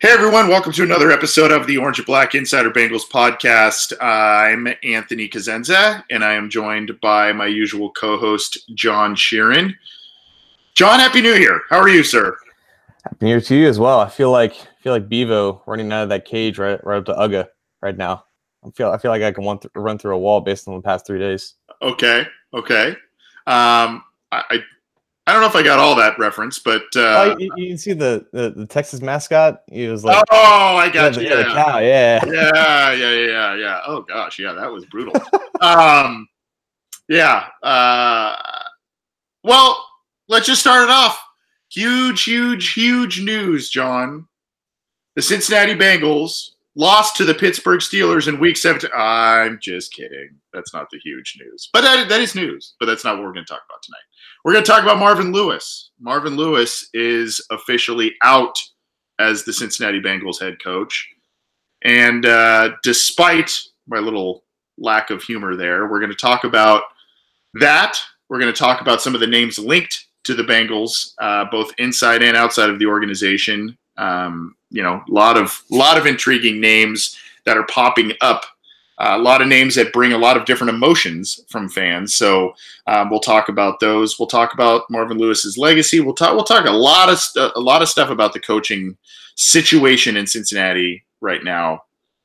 Hey everyone, welcome to another episode of the Orange and Black Insider Bengals podcast. I'm Anthony Cosenza, and I am joined by my usual co-host, John Sheeran. John, Happy New Year. How are you, sir? Happy New Year to you as well. I feel like Bevo running out of that cage right up to Uga right now. I feel like I can run through a wall based on the past 3 days. Okay. I don't know if I got all that reference, but you can see the Texas mascot. He was like, "Oh, I got you." The cow, yeah. Yeah. Oh gosh, yeah, that was brutal. Well, let's just start it off. Huge news, John. The Cincinnati Bengals lost to the Pittsburgh Steelers in Week 7. I'm just kidding. That's not the huge news. But that is news. But that's not what we're going to talk about tonight. We're going to talk about Marvin Lewis. Marvin Lewis is officially out as the Cincinnati Bengals head coach. And despite my little lack of humor there, we're going to talk about that. We're going to talk about some of the names linked to the Bengals, both inside and outside of the organization. A lot of intriguing names that are popping up. A lot of names that bring a lot of different emotions from fans. So we'll talk about those. We'll talk about Marvin Lewis's legacy. We'll talk a lot of stuff about the coaching situation in Cincinnati right now.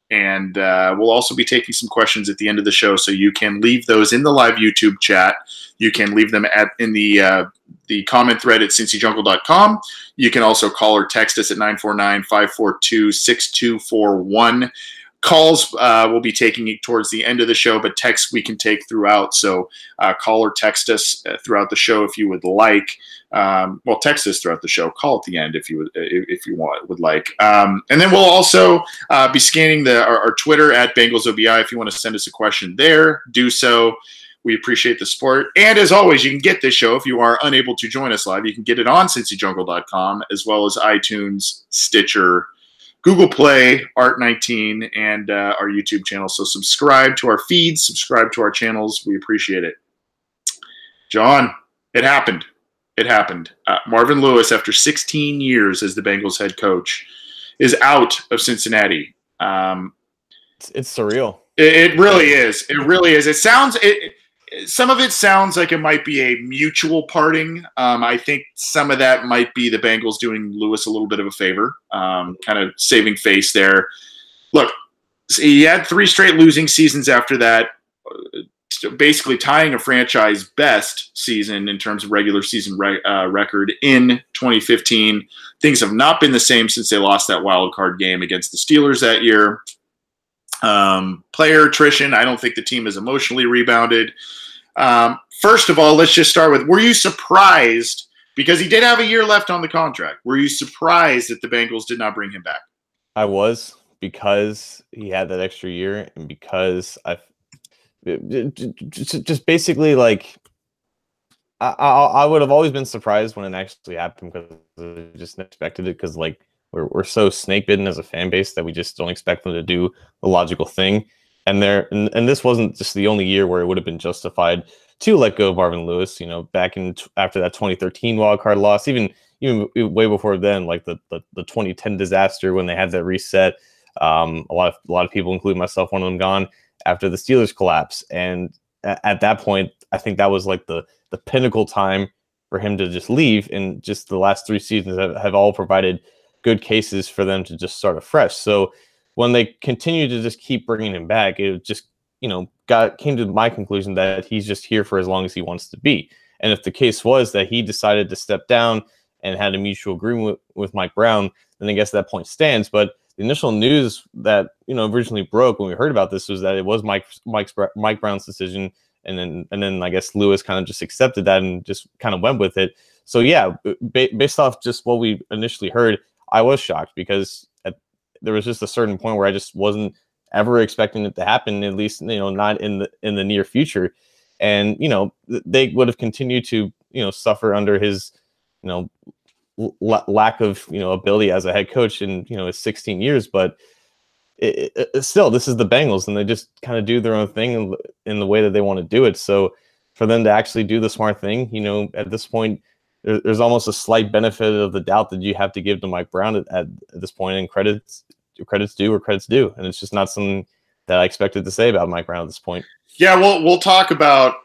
And we'll also be taking some questions at the end of the show, so you can leave those in the live YouTube chat. You can leave them in the comment thread at cincyjungle.com. You can also call or text us at 949-542-6241. Calls we'll be taking towards the end of the show, but texts we can take throughout. So call or text us throughout the show if you would like. Text us throughout the show. Call at the end if you would like. And then we'll also be scanning our Twitter at BengalsOBI. If you want to send us a question there, do so. We appreciate the support. And as always, you can get this show if you are unable to join us live. You can get it on cincyjungle.com as well as iTunes, Stitcher, Google Play, Art19, and our YouTube channel. So subscribe to our feeds, subscribe to our channels. We appreciate it. John, it happened. Marvin Lewis, after 16 years as the Bengals head coach, is out of Cincinnati. It's surreal. It really is. It really is. Some of it sounds like it might be a mutual parting. I think some of that might be the Bengals doing Lewis a little bit of a favor, kind of saving face there. Look, he had 3 straight losing seasons after that, basically tying a franchise best season in terms of regular season record in 2015. Things have not been the same since they lost that wild card game against the Steelers that year. Player attrition, I don't think the team has emotionally rebounded. First of all, let's just start with, were you surprised, because he did have a year left on the contract, were you surprised that the Bengals did not bring him back? I was, because he had that extra year, and because just basically, like, I would have always been surprised when it actually happened, because I just expected it, because, like, we're so snake bitten as a fan base that we just don't expect them to do the logical thing. And this wasn't just the only year where it would have been justified to let go of Marvin Lewis. Back after that 2013 wildcard loss, even way before then, like the 2010 disaster when they had that reset. A lot of people, including myself, one of them, gone after the Steelers collapse. And at that point, I think that was like the pinnacle time for him to just leave. And just the last 3 seasons have all provided good cases for them to just start afresh. So when they continue to just keep bringing him back, it just, came to my conclusion that he's just here for as long as he wants to be. And if the case was that he decided to step down and had a mutual agreement with Mike Brown, then I guess that point stands. But the initial news that, originally broke when we heard about this was that it was Mike Brown's decision. And then I guess Lewis kind of just accepted that and just kind of went with it. So yeah, based off just what we initially heard, I was shocked, because there was just a certain point where I just wasn't ever expecting it to happen, at least, not in the near future. And, they would have continued to, suffer under his, lack of, ability as a head coach in, his 16 years. But still, this is the Bengals, and they just kind of do their own thing in the way that they want to do it. So for them to actually do the smart thing, at this point, there's almost a slight benefit of the doubt that you have to give to Mike Brown at this point, and credits due where credits due. And it's just not something that I expected to say about Mike Brown at this point. Yeah, we'll talk about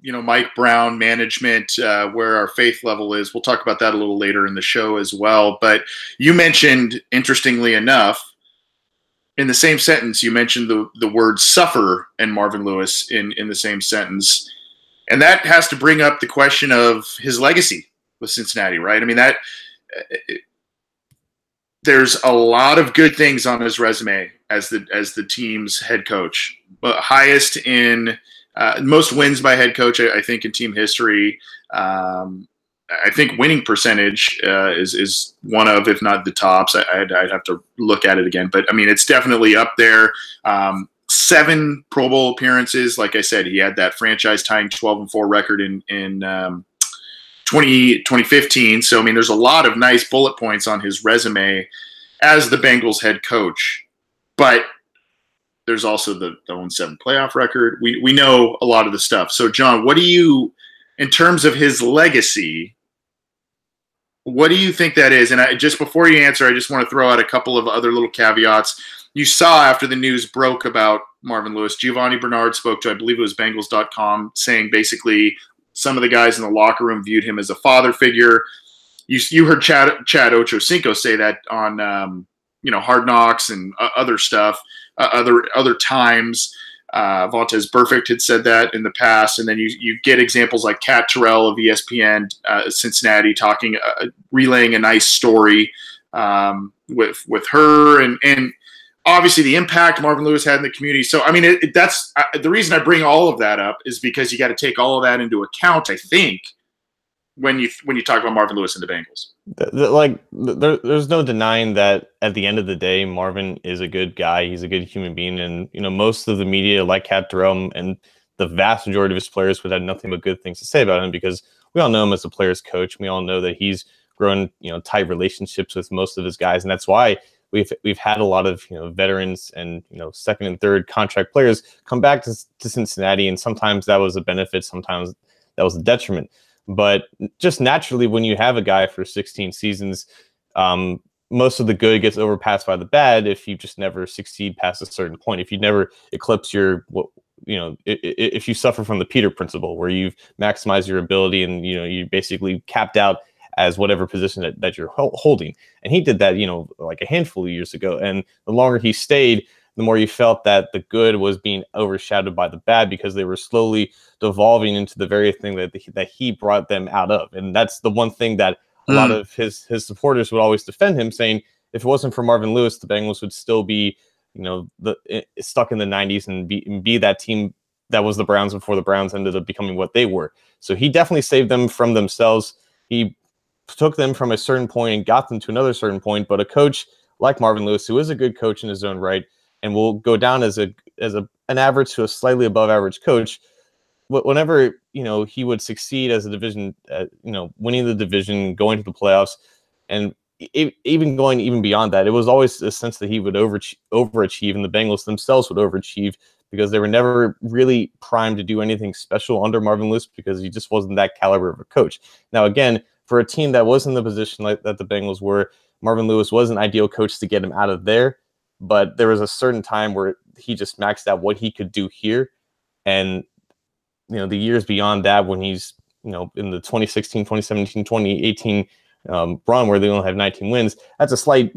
Mike Brown management, where our faith level is. We'll talk about that a little later in the show as well. But you mentioned, interestingly enough, in the same sentence, you mentioned the word suffer and Marvin Lewis in the same sentence. And that has to bring up the question of his legacy with Cincinnati, right? I mean, there's a lot of good things on his resume as the team's head coach. Highest in most wins by head coach, I think, in team history. I think winning percentage is one of, if not the tops. I'd have to look at it again, but I mean, it's definitely up there. 7 Pro Bowl appearances. Like I said, he had that franchise-tying 12-4 record in 2015. So, I mean, there's a lot of nice bullet points on his resume as the Bengals head coach. But there's also the 0-7 playoff record. We know a lot of the stuff. So, John, what do you, in terms of his legacy, what do you think that is? And just before you answer, I just want to throw out a couple of other little caveats. You saw after the news broke about Marvin Lewis, Giovanni Bernard spoke to, I believe it was Bengals.com, saying basically some of the guys in the locker room viewed him as a father figure. You heard Chad Ochocinco say that on Hard Knocks and other stuff, other times. Vontez Burfict had said that in the past, and then you get examples like Kat Terrell of ESPN Cincinnati talking, relaying a nice story with her, and obviously the impact Marvin Lewis had in the community. So, I mean, that's the reason I bring all of that up, is because you got to take all of that into account, I think, when you talk about Marvin Lewis and the Bengals. There's no denying that at the end of the day, Marvin is a good guy. He's a good human being. And, most of the media, like Kat Terrell and the vast majority of his players, would have nothing but good things to say about him, because we all know him as a player's coach. We all know that he's grown, tight relationships with most of his guys. And that's why we've had a lot of, veterans and, second and third contract players come back to Cincinnati. And sometimes that was a benefit. Sometimes that was a detriment. But just naturally, when you have a guy for 16 seasons, most of the good gets overpassed by the bad if you just never succeed past a certain point. If you never eclipse if you suffer from the Peter principle, where you've maximized your ability and, you basically capped out as whatever position that you're holding. And he did that, like a handful of years ago. And the longer he stayed, the more you felt that the good was being overshadowed by the bad, because they were slowly devolving into the very thing that he brought them out of. And that's the one thing that a lot of his supporters would always defend him, saying if it wasn't for Marvin Lewis, the Bengals would still be, stuck in the 90s and be that team that was the Browns before the Browns ended up becoming what they were. So he definitely saved them from themselves. He took them from a certain point and got them to another certain point. But a coach like Marvin Lewis, who is a good coach in his own right, and will go down as an average to a slightly above average coach, whenever he would succeed as a division, winning the division, going to the playoffs, and even going beyond that, it was always a sense that he would overachieve, and the Bengals themselves would overachieve, because they were never really primed to do anything special under Marvin Lewis, because he just wasn't that caliber of a coach. Now, again, for a team that was in the position like that the Bengals were, Marvin Lewis was an ideal coach to get him out of there. But there was a certain time where he just maxed out what he could do here. And, the years beyond that, when he's, in the 2016, 2017, 2018 run where they only have 19 wins, that's a slight,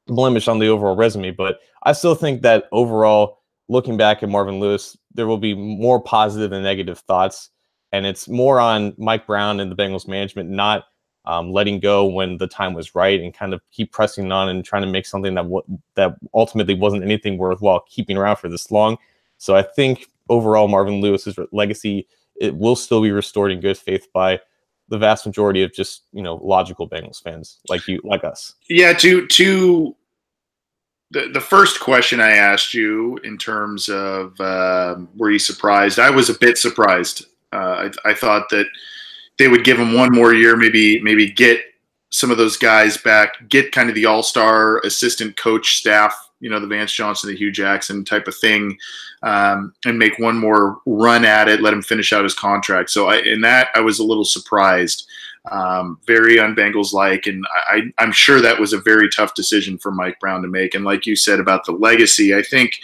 blemish on the overall resume. But I still think that overall, looking back at Marvin Lewis, there will be more positive than negative thoughts. And it's more on Mike Brown and the Bengals management not letting go when the time was right, and kind of keep pressing on and trying to make something that ultimately wasn't anything worthwhile keeping around for this long. So I think overall Marvin Lewis's legacy, it will still be restored in good faith by the vast majority of just, logical Bengals fans like us. Yeah. To the first question I asked you in terms of were you surprised? I was a bit surprised. I thought that they would give him one more year, maybe get some of those guys back, get kind of the all-star assistant coach staff, the Vance Johnson, the Hugh Jackson type of thing, and make one more run at it, let him finish out his contract. So I was a little surprised. very un-Bengals-like, and I'm sure that was a very tough decision for Mike Brown to make. And like you said about the legacy, I think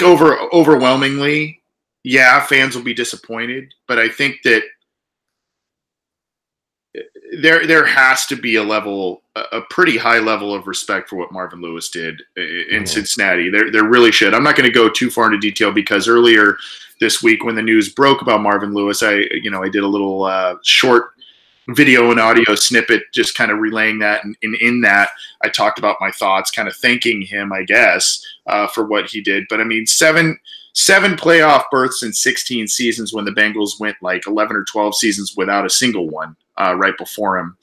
overwhelmingly, yeah, fans will be disappointed, but I think that there has to be a pretty high level of respect for what Marvin Lewis did in Cincinnati. There really should. I'm not going to go too far into detail because earlier this week when the news broke about Marvin Lewis, I did a little short video and audio snippet just kind of relaying that, and in that I talked about my thoughts, kind of thanking him, I guess, for what he did. But I mean, seven playoff berths in 16 seasons when the Bengals went like 11 or 12 seasons without a single one right before him.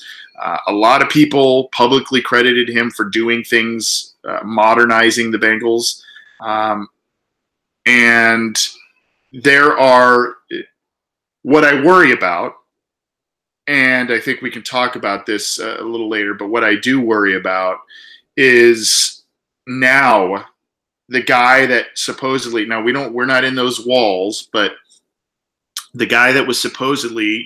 A lot of people publicly credited him for doing things, modernizing the Bengals. And there are what I worry about, and I think we can talk about this a little later, but what I do worry about is now the guy that supposedly, now we're not in those walls, but the guy that was supposedly,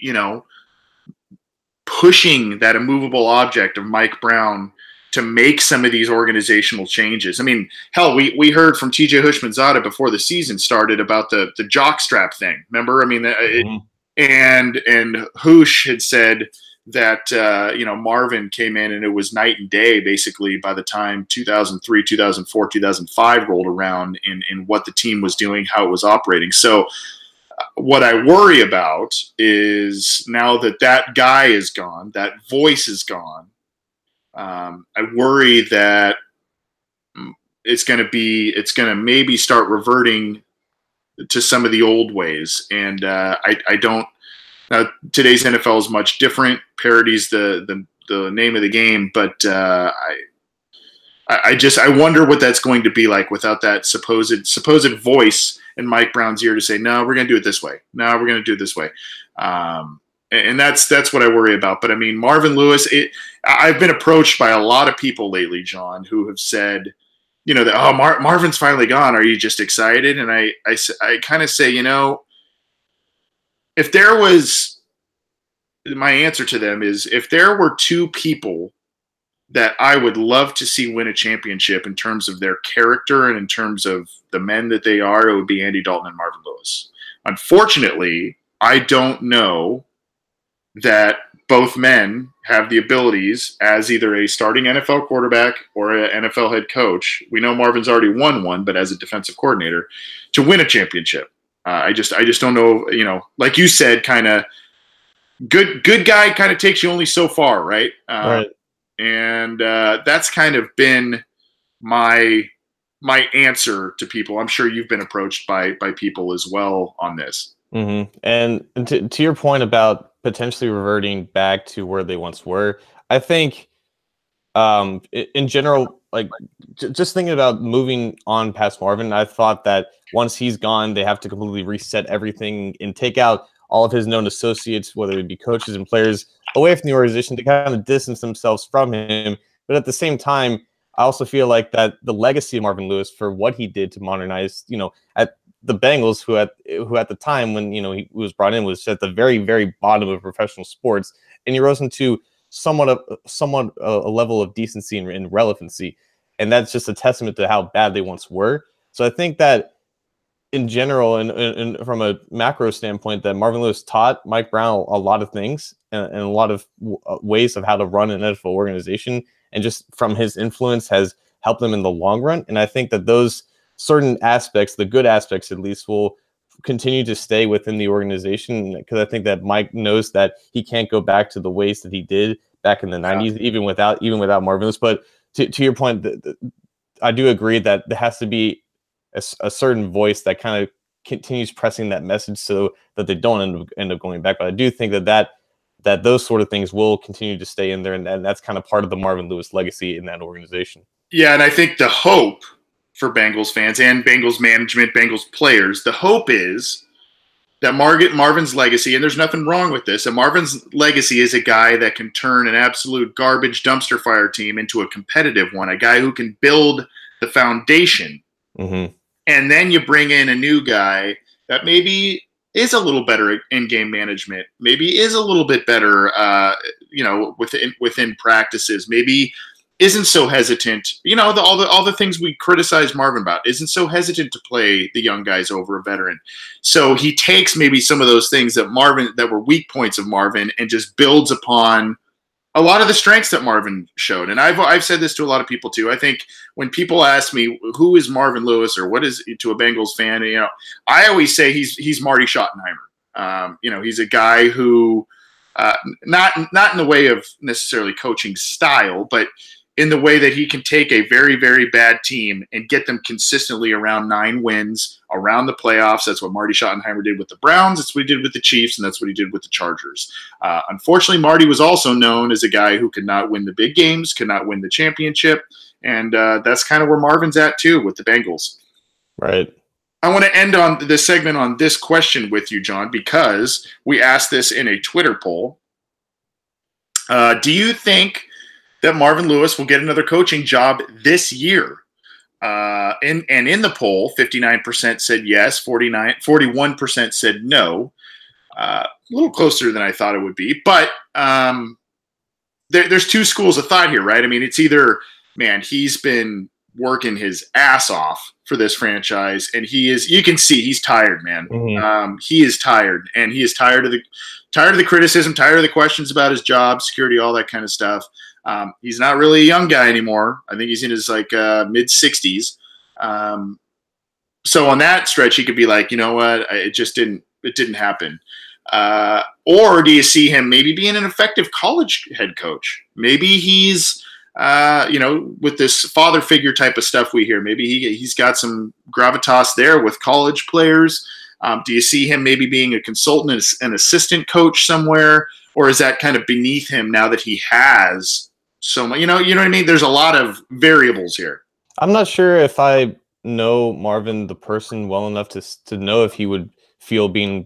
pushing that immovable object of Mike Brown to make some of these organizational changes. I mean, hell, we heard from TJ Hushmanzada before the season started about the jockstrap thing. Remember? I mean, and Hoosh had said that, Marvin came in and it was night and day basically by the time 2003, 2004, 2005 rolled around in what the team was doing, how it was operating. So what I worry about is now that guy is gone, that voice is gone. I worry that it's going to maybe start reverting to some of the old ways. And I don't. Now today's NFL is much different. Parody's the name of the game, but I wonder what that's going to be like without that supposed voice in Mike Brown's ear to say, no, we're going to do it this way. No, we're going to do it this way. And that's what I worry about. But I mean, Marvin Lewis, I've been approached by a lot of people lately, John, who have said, that, Marvin's finally gone. Are you just excited? And I kind of say, if there was, my answer to them is, if there were two people that I would love to see win a championship in terms of their character and in terms of the men that they are, it would be Andy Dalton and Marvin Lewis. Unfortunately, I don't know that both men have the abilities as either a starting NFL quarterback or an NFL head coach. We know Marvin's already won one, but as a defensive coordinator, to win a championship. I just don't know, like you said, kind of good guy kind of takes you only so far, right? Right. And that's kind of been my answer to people. I'm sure you've been approached by people as well on this. Mm-hmm. And to your point about potentially reverting back to where they once were, I think in general, like just thinking about moving on past Marvin, I thought that once he's gone, they have to completely reset everything and take out all of his known associates, whether it be coaches and players, away from the organization to kind of distance themselves from him. But at the same time, I also feel like that the legacy of Marvin Lewis for what he did to modernize, at the Bengals, who at the time when he was brought in was at the very, very bottom of professional sports, and he rose into somewhat a level of decency and relevancy, and that's just a testament to how bad they once were. So I think that in general, and from a macro standpoint, that Marvin Lewis taught Mike Brown a lot of things and a lot of ways of how to run an NFL organization, and just from his influence has helped them in the long run. And I think that those certain aspects, the good aspects at least, will continue to stay within the organization, because I think that Mike knows that he can't go back to the ways that he did back in the 90s, even without Marvin Lewis. But to your point, I do agree that there has to be a certain voice that kind of continues pressing that message so that they don't end up going back. But I do think that those sort of things will continue to stay in there, and that's kind of part of the Marvin Lewis legacy in that organization. Yeah, and I think the hope for Bengals fans and Bengals management, Bengals players, the hope is that Marvin's legacy, and there's nothing wrong with this, and Marvin's legacy is a guy that can turn an absolute garbage dumpster fire team into a competitive one, a guy who can build the foundation. Mm-hmm. And then you bring in a new guy that maybe is a little better in game management, maybe is a little bit better, within practices, maybe isn't so hesitant, all the things we criticize Marvin about, isn't so hesitant to play the young guys over a veteran. So he takes maybe some of those things that were weak points of Marvin and just builds upon a lot of the strengths that Marvin showed. And I've said this to a lot of people too. I think when people ask me who is Marvin Lewis or what is to a Bengals fan, I always say he's Marty Schottenheimer. He's a guy who not in the way of necessarily coaching style, but in the way that he can take a very, very bad team and get them consistently around 9 wins around the playoffs. That's what Marty Schottenheimer did with the Browns. That's what he did with the Chiefs, and that's what he did with the Chargers. Unfortunately, Marty was also known as a guy who could not win the big games, could not win the championship, and that's kind of where Marvin's at too with the Bengals. Right. I want to end on this segment on this question with you, John, because we asked this in a Twitter poll. Do you think that Marvin Lewis will get another coaching job this year? And in the poll, 59% said yes, 41% said no. A little closer than I thought it would be. But there's two schools of thought here, right? I mean, it's either, man, he's been working his ass off for this franchise, and you can see he's tired, man. Mm-hmm. He is tired, and he is tired of the criticism, tired of the questions about his job security, all that kind of stuff. He's not really a young guy anymore. I think he's in his mid 60s. So on that stretch, he could be like, you know what, it didn't happen. Or do you see him maybe being an effective college head coach? Maybe he's, with this father figure type of stuff we hear, maybe he's got some gravitas there with college players. Do you see him maybe being a consultant, an assistant coach somewhere? Or is that kind of beneath him now that he has so much? You know what I mean? There's a lot of variables here. I'm not sure if I know Marvin the person well enough to know if he would feel being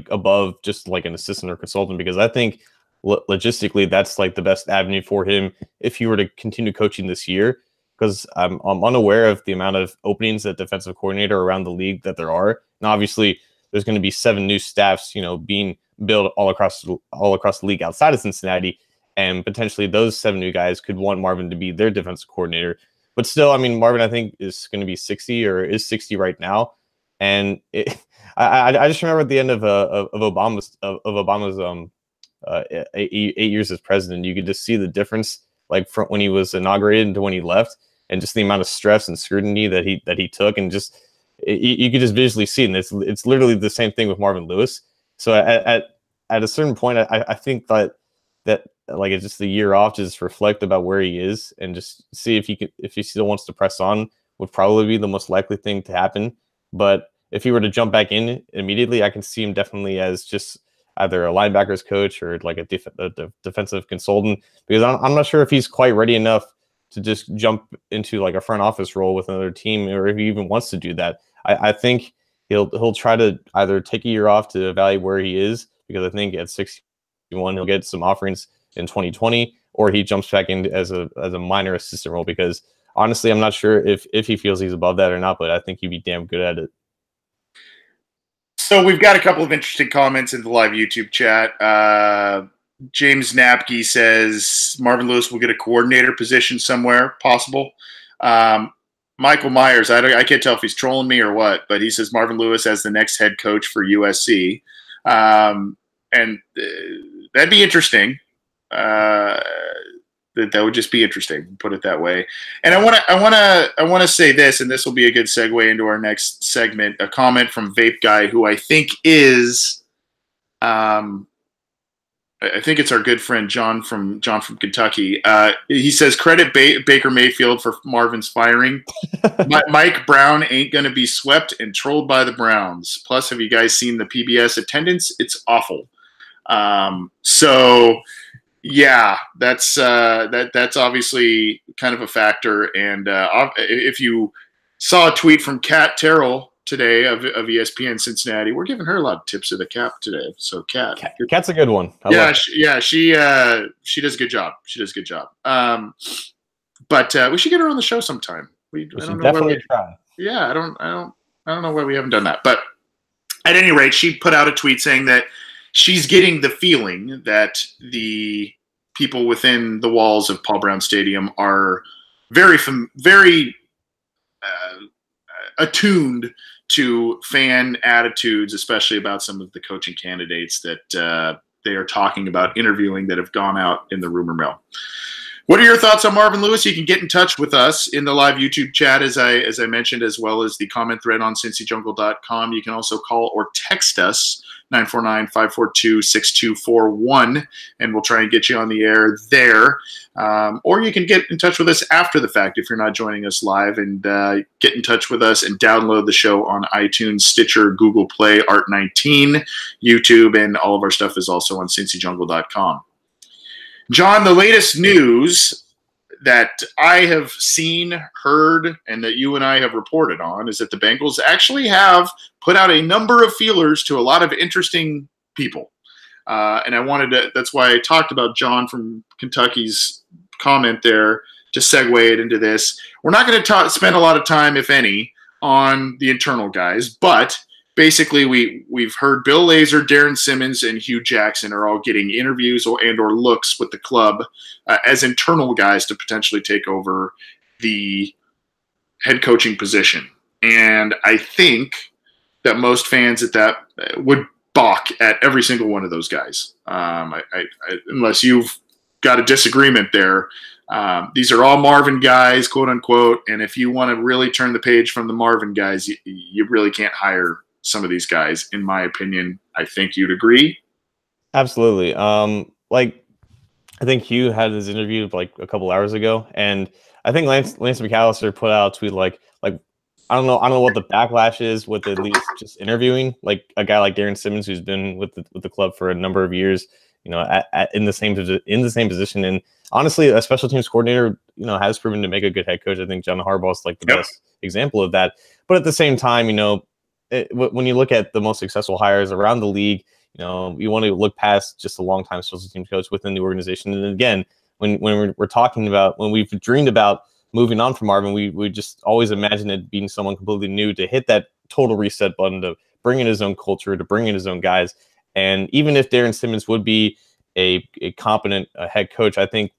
above just like an assistant or consultant, because I think logistically that's like the best avenue for him if he were to continue coaching this year, because I'm unaware of the amount of openings at defensive coordinator around the league that there are. And obviously there's going to be 7 new staffs, being built all across the league outside of Cincinnati, and potentially those 7 new guys could want Marvin to be their defensive coordinator. But still, I mean, Marvin, I think, is going to be 60 or is 60 right now. And I just remember at the end of Obama's 8 years as president, you could just see the difference, like from when he was inaugurated to when he left, and just the amount of stress and scrutiny that he took, and just you could just visually see it. And it's literally the same thing with Marvin Lewis. So at a certain point, I think that like it's just a year off to just reflect about where he is and just see if he still wants to press on, would probably be the most likely thing to happen. But if he were to jump back in immediately, I can see him definitely as just either a linebackers coach or like a defensive consultant, because I'm not sure if he's quite ready enough to just jump into like a front office role with another team, or if he even wants to do that. I think he'll try to either take a year off to evaluate where he is, because I think at 61 he'll get some offerings in 2020, or he jumps back in as a minor assistant role, because honestly, I'm not sure if he feels he's above that or not, but I think he'd be damn good at it. So we've got a couple of interesting comments in the live YouTube chat. James Napke says Marvin Lewis will get a coordinator position somewhere, possible. Michael Myers, I can't tell if he's trolling me or what, but he says Marvin Lewis as the next head coach for USC. And that'd be interesting. That would just be interesting, put it that way. And I want to say this, and this will be a good segue into our next segment. A comment from Vape Guy, who I think is, I think it's our good friend John from Kentucky. He says credit Baker Mayfield for Marvin's firing. Mike Brown ain't going to be swept and trolled by the Browns. Plus, have you guys seen the PBS attendance? It's awful. So. Yeah, that's obviously kind of a factor. And if you saw a tweet from Kat Terrell today of ESPN Cincinnati, we're giving her a lot of tips of the cap today. So Kat's a good one. She does a good job. She does a good job. But we should get her on the show sometime. We should definitely try. Yeah, I don't know why we haven't done that. But at any rate, she put out a tweet saying that she's getting the feeling that the people within the walls of Paul Brown Stadium are very attuned to fan attitudes, especially about some of the coaching candidates that they are talking about interviewing that have gone out in the rumor mill. What are your thoughts on Marvin Lewis? You can get in touch with us in the live YouTube chat, as I mentioned, as well as the comment thread on cincyjungle.com. You can also call or text us, 949-542-6241, and we'll try and get you on the air there. Or you can get in touch with us after the fact if you're not joining us live, and get in touch with us and download the show on iTunes, Stitcher, Google Play, Art19, YouTube, and all of our stuff is also on cincyjungle.com. John, the latest news that I have seen, heard, and that you and I have reported on is that the Bengals actually have put out a number of feelers to a lot of interesting people. And I wanted to, that's why I talked about John from Kentucky's comment there to segue it into this. We're not going to spend a lot of time, if any, on the internal guys, but basically, we've heard Bill Lazor, Darren Simmons, and Hugh Jackson are all getting interviews or looks with the club as internal guys to potentially take over the head coaching position. And I think that most fans at that would balk at every single one of those guys, unless you've got a disagreement there. These are all Marvin guys, quote unquote. And if you want to really turn the page from the Marvin guys, you really can't hire some of these guys, in my opinion. I think you'd agree. Absolutely. Like, I think Hugh had his interview like a couple hours ago, and I think Lance McAllister put out a tweet like I don't know what the backlash is with at least just interviewing like a guy like Darren Simmons, who's been with the club for a number of years, you know, in the same position. And honestly, a special teams coordinator, you know, has proven to make a good head coach. I think John Harbaugh is like the best example of that. But at the same time, you know, when you look at the most successful hires around the league, you know, you want to look past just a long-time special teams coach within the organization. And again, when we're talking about, when we've dreamed about moving on from Marvin, we just always imagine it being someone completely new to hit that total reset button, to bring in his own culture, to bring in his own guys. And even if Darren Simmons would be a competent head coach, I think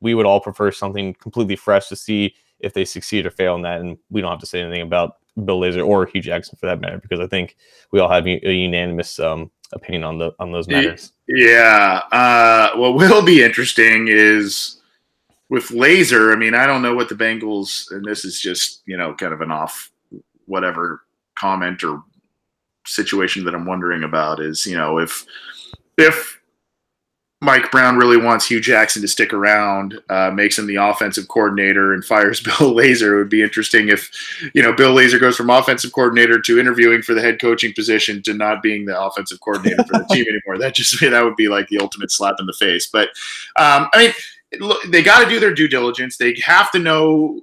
we would all prefer something completely fresh to see if they succeed or fail in that. And we don't have to say anything about Bill Lazor or Hugh Jackson for that matter, because I think we all have a unanimous opinion on those matters. Yeah. What will be interesting is with Lazor. I mean, I don't know what the Bengals, and this is just, you know, kind of an off whatever comment or situation that I'm wondering about is, you know, if Mike Brown really wants Hugh Jackson to stick around, makes him the offensive coordinator, and fires Bill Lazor. It would be interesting if, you know, Bill Lazor goes from offensive coordinator to interviewing for the head coaching position to not being the offensive coordinator for the team anymore. That would be like the ultimate slap in the face. But I mean, look, they got to do their due diligence. They have to know,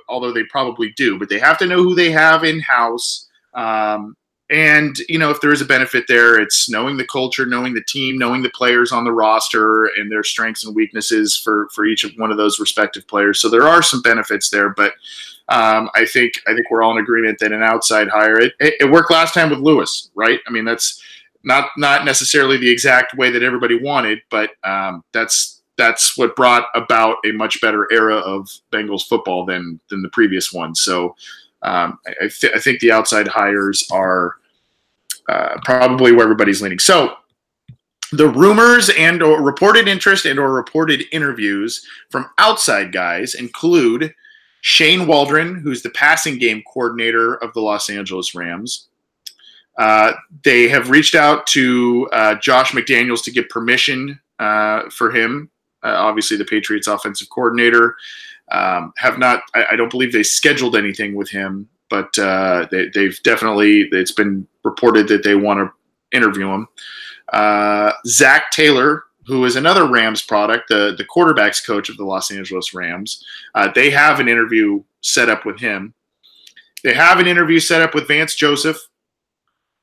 although they probably do, but they have to know who they have in house. And, you know, if there is a benefit there, it's knowing the culture, knowing the team, knowing the players on the roster and their strengths and weaknesses for each of one of those respective players. So there are some benefits there, but I think we're all in agreement that an outside hire, it worked last time with Lewis, right? I mean, that's not necessarily the exact way that everybody wanted, but that's what brought about a much better era of Bengals football than the previous one. So I think the outside hires are probably where everybody's leaning. So the rumors and or reported interest and or reported interviews from outside guys include Shane Waldron, who's the passing game coordinator of the Los Angeles Rams. They have reached out to Josh McDaniels to get permission for him. Obviously, the Patriots offensive coordinator. Have not, I don't believe they scheduled anything with him, but they've definitely, it's been reported that they want to interview him. Zach Taylor, who is another Rams product, the quarterback's coach of the Los Angeles Rams. They have an interview set up with him. They have an interview set up with Vance Joseph.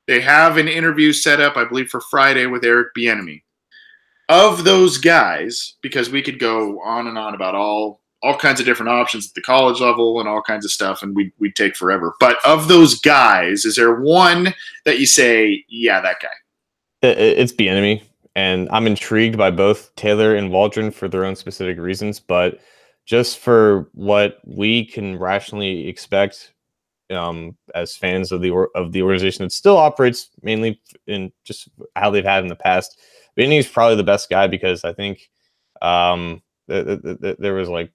They have an interview set up, I believe, for Friday with Eric Bieniemy. Of those guys, because we could go on and on about all all kinds of different options at the college level and all kinds of stuff, and we'd take forever. But of those guys, is there one that you say, yeah, that guy? It's Bieniemy, and I'm intrigued by both Taylor and Waldron for their own specific reasons, but just for what we can rationally expect as fans of the organization that still operates mainly in just how they've had in the past. Bieniemy is probably the best guy because I think there was like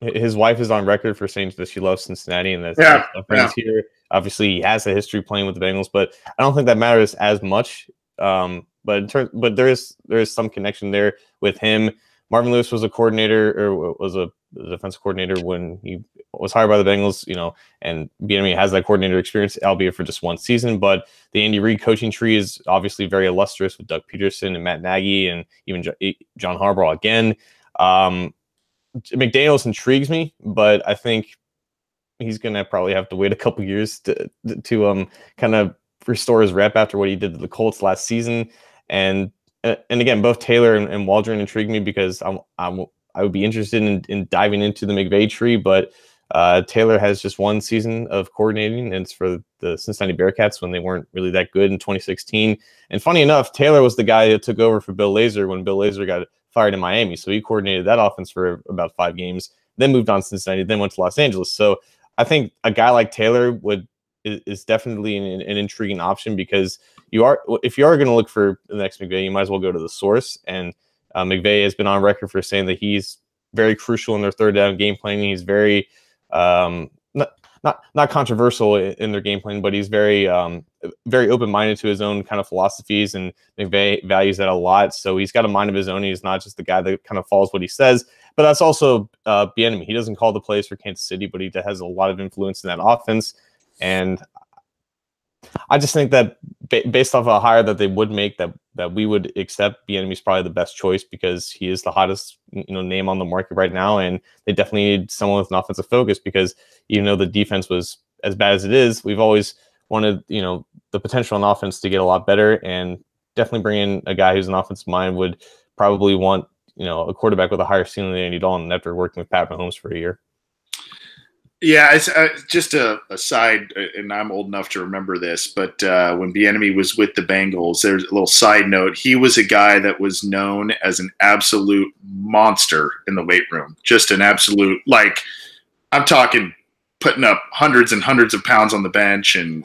his wife is on record for saying that she loves Cincinnati and that's friends here. Obviously, he has a history playing with the Bengals, but I don't think that matters as much. But there is some connection there with him. Marvin Lewis was a coordinator or was a defensive coordinator when he was hired by the Bengals, and Bieniemy has that coordinator experience, albeit for just one season. But the Andy Reid coaching tree is obviously very illustrious with Doug Peterson and Matt Nagy and even John Harbaugh again. McDaniels intrigues me, but I think he's going to probably have to wait a couple years to kind of restore his rep after what he did to the Colts last season. And again, both Taylor and Waldron intrigue me because I would be interested in diving into the McVay tree, but Taylor has just one season of coordinating, and it's for the Cincinnati Bearcats when they weren't really that good in 2016. And funny enough, Taylor was the guy that took over for Bill Lazor when Bill Lazor got fired in Miami. So he coordinated that offense for about 5 games, then moved on to Cincinnati, then went to Los Angeles. So I think a guy like Taylor is definitely an intriguing option because if you are going to look for the next McVay, you might as well go to the source. And McVay has been on record for saying that he's very crucial in their third down game planning. He's very not controversial in their game plan, but he's very very open-minded to his own kind of philosophies, and McVay values that a lot. So he's got a mind of his own. He's not just the guy that kind of follows what he says, but that's also Bieniemy. He doesn't call the plays for Kansas City, but he has a lot of influence in that offense. And I just think that based off a hire that they would make, that we would accept, Bieniemy is probably the best choice because he is the hottest name on the market right now, and they definitely need someone with an offensive focus because even though the defense was as bad as it is, we've always wanted the potential on offense to get a lot better, and definitely bringing a guy who's an offensive mind would probably want a quarterback with a higher ceiling than Andy Dalton after working with Pat Mahomes for a year. Yeah, it's just a side, and I'm old enough to remember this, but when Bieniemy was with the Bengals, there's a little side note. He was a guy that was known as an absolute monster in the weight room. Just an absolute, I'm talking putting up hundreds and hundreds of pounds on the bench and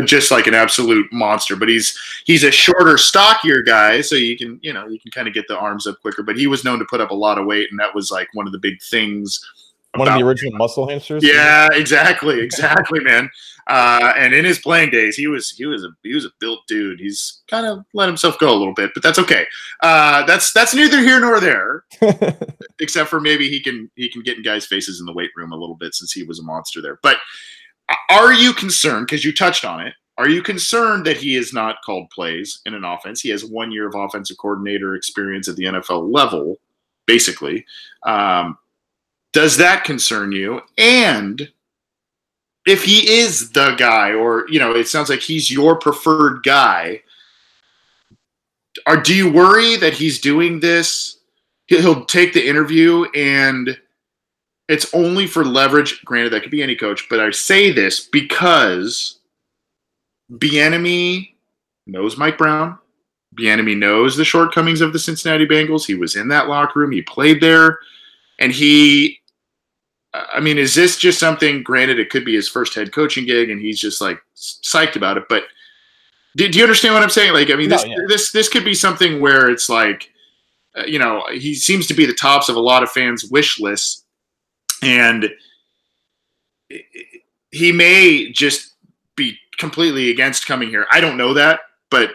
just like an absolute monster. But he's a shorter, stockier guy, so you can kind of get the arms up quicker. But he was known to put up a lot of weight, and that was like one of the big things. One of the original muscle hamsters. Yeah, exactly, man. And in his playing days, he was a built dude. He's kind of let himself go a little bit, but that's okay. That's neither here nor there, except for maybe he can get in guys' faces in the weight room a little bit since he was a monster there. But are you concerned, because you touched on it? Are you concerned that he has not called plays in an offense? He has 1 year of offensive coordinator experience at the NFL level, basically. Does that concern you? And if he is the guy, or it sounds like he's your preferred guy, do you worry that he's doing this? He'll take the interview and it's only for leverage. Granted, that could be any coach, but I say this because Bieniemy knows Mike Brown. Bieniemy knows the shortcomings of the Cincinnati Bengals. He was in that locker room. He played there. And is this just something, granted, it could be his first head coaching gig and he's just like psyched about it, but do you understand what I'm saying? This could be something where it's like, he seems to be the tops of a lot of fans' wish lists, and he may just be completely against coming here. I don't know that, but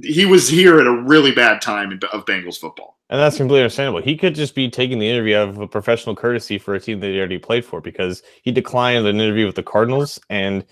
he was here at a really bad time of Bengals football. And that's completely understandable. He could just be taking the interview out of a professional courtesy for a team that he already played for, because he declined an interview with the Cardinals, and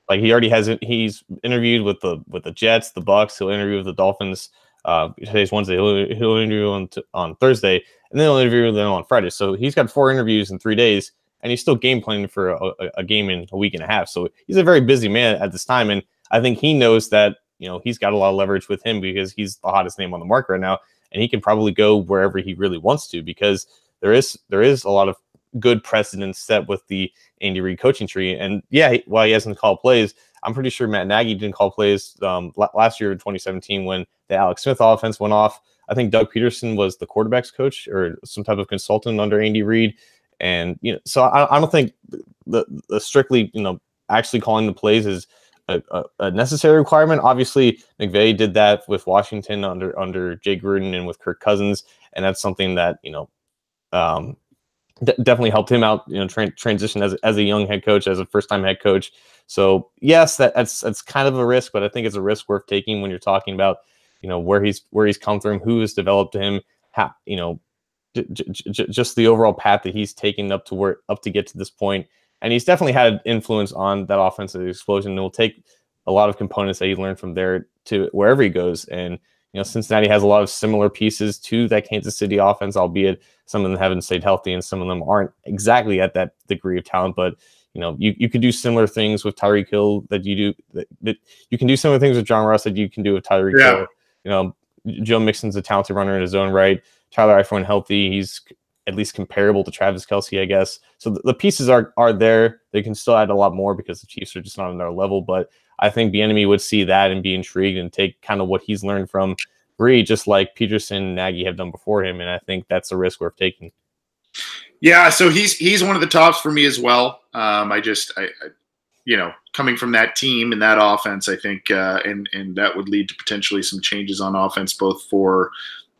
he already has it. He's interviewed with the Jets, the Bucks. He'll interview with the Dolphins. Today's Wednesday. He'll interview on Thursday, and then he'll interview them on Friday. So he's got 4 interviews in 3 days, and he's still game planning for a game in a week and a half. So he's a very busy man at this time, and I think he knows that he's got a lot of leverage with him because he's the hottest name on the market right now. And he can probably go wherever he really wants to, because there is a lot of good precedents set with the Andy Reid coaching tree. And yeah, while he hasn't called plays, I'm pretty sure Matt Nagy didn't call plays last year in 2017 when the Alex Smith offense went off. I think Doug Peterson was the quarterback's coach or some type of consultant under Andy Reid. And, so I don't think the strictly, actually calling the plays is a necessary requirement. Obviously, McVay did that with Washington under Jay Gruden and with Kirk Cousins. And that's something that, definitely helped him out, transition as a young head coach, as a first-time head coach. So yes, that's kind of a risk, but I think it's a risk worth taking when you're talking about, where he's come from, who has developed him, how, just the overall path that he's taken up to get to this point. And he's definitely had influence on that offensive explosion. It will take a lot of components that he learned from there to wherever he goes. And, Cincinnati has a lot of similar pieces to that Kansas City offense, albeit some of them haven't stayed healthy and some of them aren't exactly at that degree of talent. But, you could do similar things with Tyreek Hill that you do. That you can do similar things with John Ross that you can do with Tyreek Hill. Joe Mixon's a talented runner in his own right. Tyler Eifert healthy, he's at least comparable to Travis Kelce, I guess. So the pieces are there. They can still add a lot more because the Chiefs are just not on their level. But I think Bieniemy would see that and be intrigued and take kind of what he's learned from Reid, just like Peterson and Nagy have done before him. And I think that's a risk worth taking. Yeah, so he's one of the tops for me as well. I coming from that team and that offense, I think, and that would lead to potentially some changes on offense, both for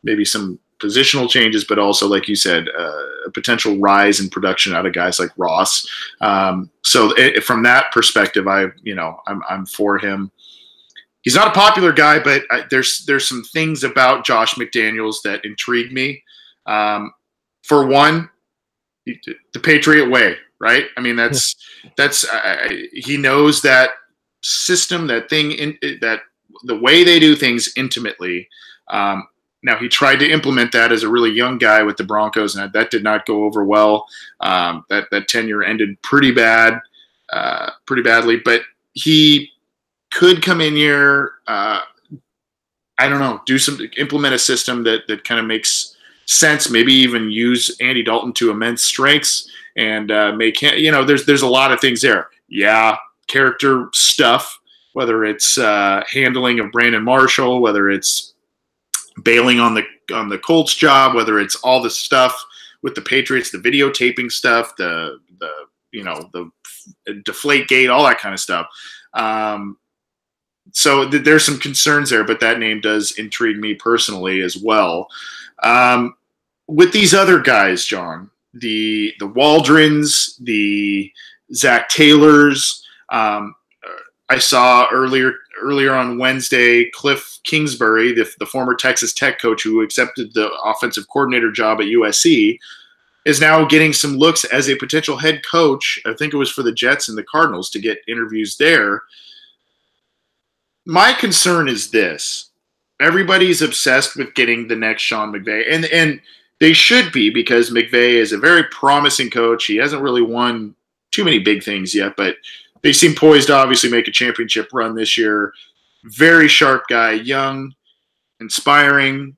maybe some positional changes, but also, like you said, a potential rise in production out of guys like Ross. So from that perspective, I'm for him. He's not a popular guy, but there's some things about Josh McDaniels that intrigue me. For one, the Patriot way, right? I mean, that's he knows that system, that thing, that the way they do things intimately. Now, he tried to implement that as a really young guy with the Broncos, and that did not go over well. That tenure ended pretty badly. But he could come in here, I don't know, implement a system that kind of makes sense. Maybe even use Andy Dalton to immense strengths and make him. There's a lot of things there. Yeah, character stuff, whether it's handling of Brandon Marshall, whether it's bailing on the Colts job, whether it's all the stuff with the Patriots, the videotaping stuff, the deflate gate, all that kind of stuff. So there's some concerns there, but that name does intrigue me personally as well. With these other guys, John, the Waldrons, the Zach Taylors, I saw earlier on Wednesday, Cliff Kingsbury, the former Texas Tech coach who accepted the offensive coordinator job at USC, is now getting some looks as a potential head coach. I think it was for the Jets and the Cardinals to get interviews there. My concern is this. Everybody's obsessed with getting the next Sean McVay, and they should be, because McVay is a very promising coach. He hasn't really won too many big things yet, but they seem poised to obviously make a championship run this year. Very sharp guy, young, inspiring,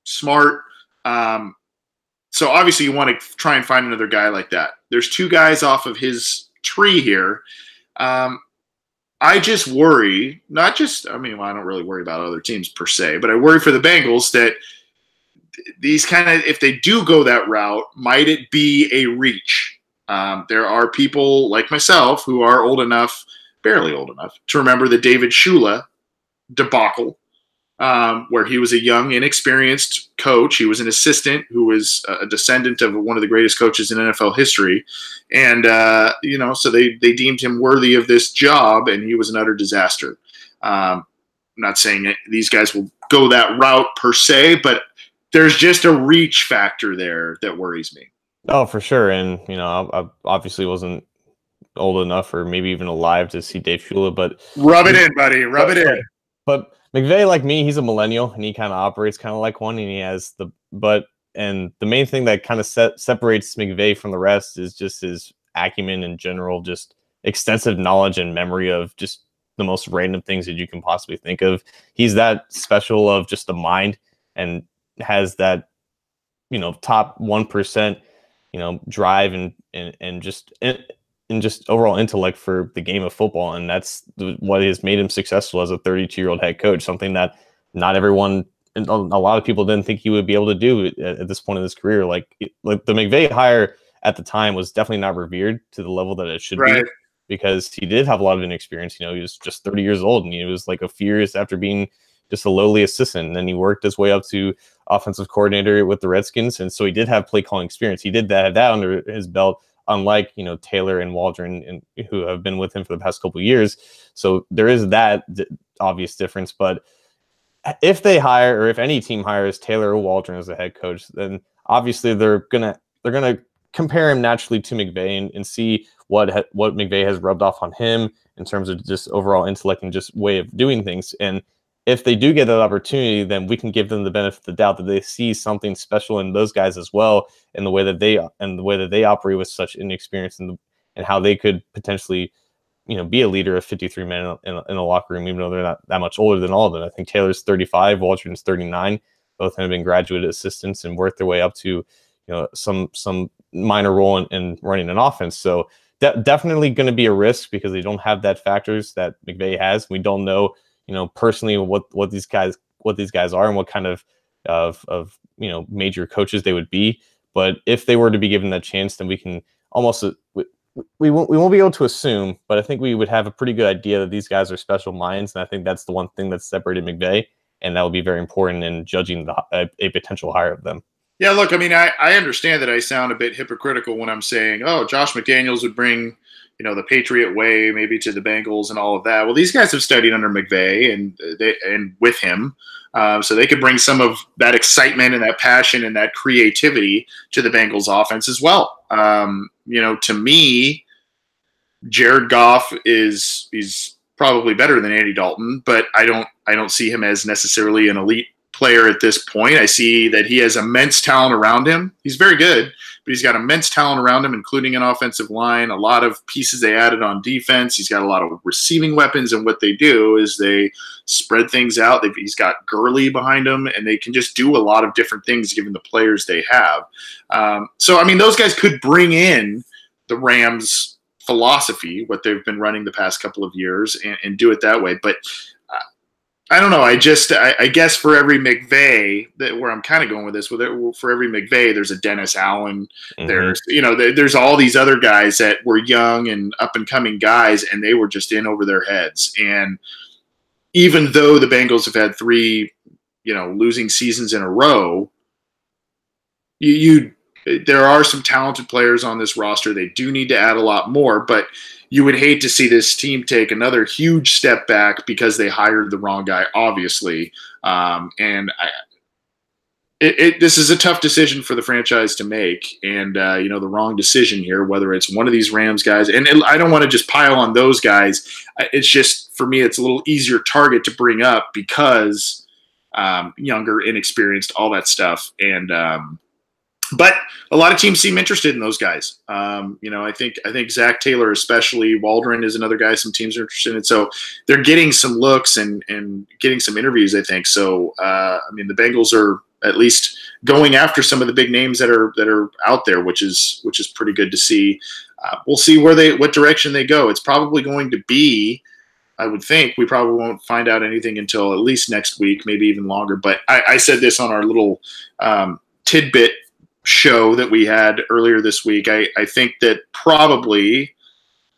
smart. So obviously you want to try and find another guy like that. There's two guys off of his tree here. I just worry, I don't really worry about other teams per se, but I worry for the Bengals that these if they do go that route, might it be a reach? There are people like myself who are barely old enough, to remember the David Shula debacle, where he was a young, inexperienced coach. He was an assistant who was a descendant of one of the greatest coaches in NFL history. And, so they deemed him worthy of this job, and he was an utter disaster. I'm not saying these guys will go that route per se, but there's just a reach factor there that worries me. Oh, for sure. And, I obviously wasn't old enough or maybe even alive to see Dave Shula, but rub it in, buddy. Rub it in. But McVay, like me, he's a millennial and he kind of operates kind of like one, and he has and the main thing that kind of separates McVay from the rest is just his acumen in general, just extensive knowledge and memory of just the most random things that you can possibly think of. He's that special of just the mind and has that top 1%, drive and just overall intellect for the game of football. And that's what has made him successful as a 32-year-old head coach, something that not everyone, a lot of people didn't think he would be able to do at this point in his career. Like the McVay hire at the time was definitely not revered to the level that it should be, because he did have a lot of inexperience. He was just 30 years old, and he was like a few years after being just a lowly assistant. And then he worked his way up to offensive coordinator with the Redskins. And so he did have play calling experience. He did have that under his belt, unlike, Taylor and Waldron, and who have been with him for the past couple of years. So there is that obvious difference. But if they hire, or if any team hires Taylor or Waldron as the head coach, then obviously they're gonna compare him naturally to McVay and see what McVay has rubbed off on him in terms of just overall intellect and just way of doing things. And if they do get that opportunity, then we can give them the benefit of the doubt that they see something special in those guys as well, in the way that they operate with such inexperience, and how they could potentially, be a leader of 53 men in a locker room, even though they're not that much older than all of them. I think Taylor's 35, Waldron's 39. Both have been graduate assistants and worked their way up to, some minor role in running an offense. So definitely going to be a risk, because they don't have that factors that McVay has. We don't know, personally what these guys are and what kind of major coaches they would be. But if they were to be given that chance, then we can almost we won't be able to assume, but I think we would have a pretty good idea that these guys are special minds. And I think that's the one thing that's separated McVay, and that will be very important in judging a potential hire of them. Yeah, look, I mean, I understand that I sound a bit hypocritical when I'm saying, oh, Josh McDaniels would bring, the Patriot way maybe to the Bengals and all of that. Well, these guys have studied under McVay and with him, so they could bring some of that excitement and that passion and that creativity to the Bengals offense as well. To me, Jared Goff he's probably better than Andy Dalton, but I don't see him as necessarily an elite player at this point. I see that he has immense talent around him. He's very good, but he's got immense talent around him, including an offensive line, a lot of pieces they added on defense. He's got a lot of receiving weapons, and what they do is they spread things out. He's got Gurley behind him, and they can just do a lot of different things given the players they have. So, I mean, those guys could bring in the Rams' philosophy, what they've been running the past couple of years, and do it that way. But I don't know. I guess for every McVay, where I'm kind of going with this, for every McVay, there's a Dennis Allen. Mm-hmm. There's all these other guys that were young and up and coming guys, and they were just in over their heads. And even though the Bengals have had 3, losing seasons in a row, there are some talented players on this roster. They do need to add a lot more, but you would hate to see this team take another huge step back because they hired the wrong guy, obviously. This is a tough decision for the franchise to make. And, the wrong decision here, whether it's one of these Rams guys, and I don't want to just pile on those guys. It's just, for me, it's a little easier target to bring up because younger, inexperienced, all that stuff. And, but a lot of teams seem interested in those guys. I think Zach Taylor, especially, Waldron is another guy some teams are interested in. So they're getting some looks and getting some interviews, I think. So, the Bengals are at least going after some of the big names that are out there, which is pretty good to see. We'll see what direction they go. It's probably going to be, I would think, we probably won't find out anything until at least next week, maybe even longer. But I said this on our little tidbit show that we had earlier this week. I think that probably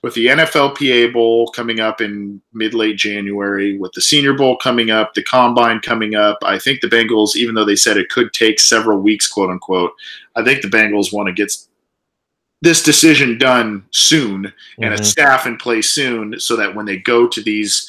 with the NFLPA Bowl coming up in mid-late January, with the Senior Bowl coming up, the Combine coming up, I think the Bengals, even though they said it could take several weeks, quote unquote, I think the Bengals want to get this decision done soon and a staff in place soon, so that when they go to these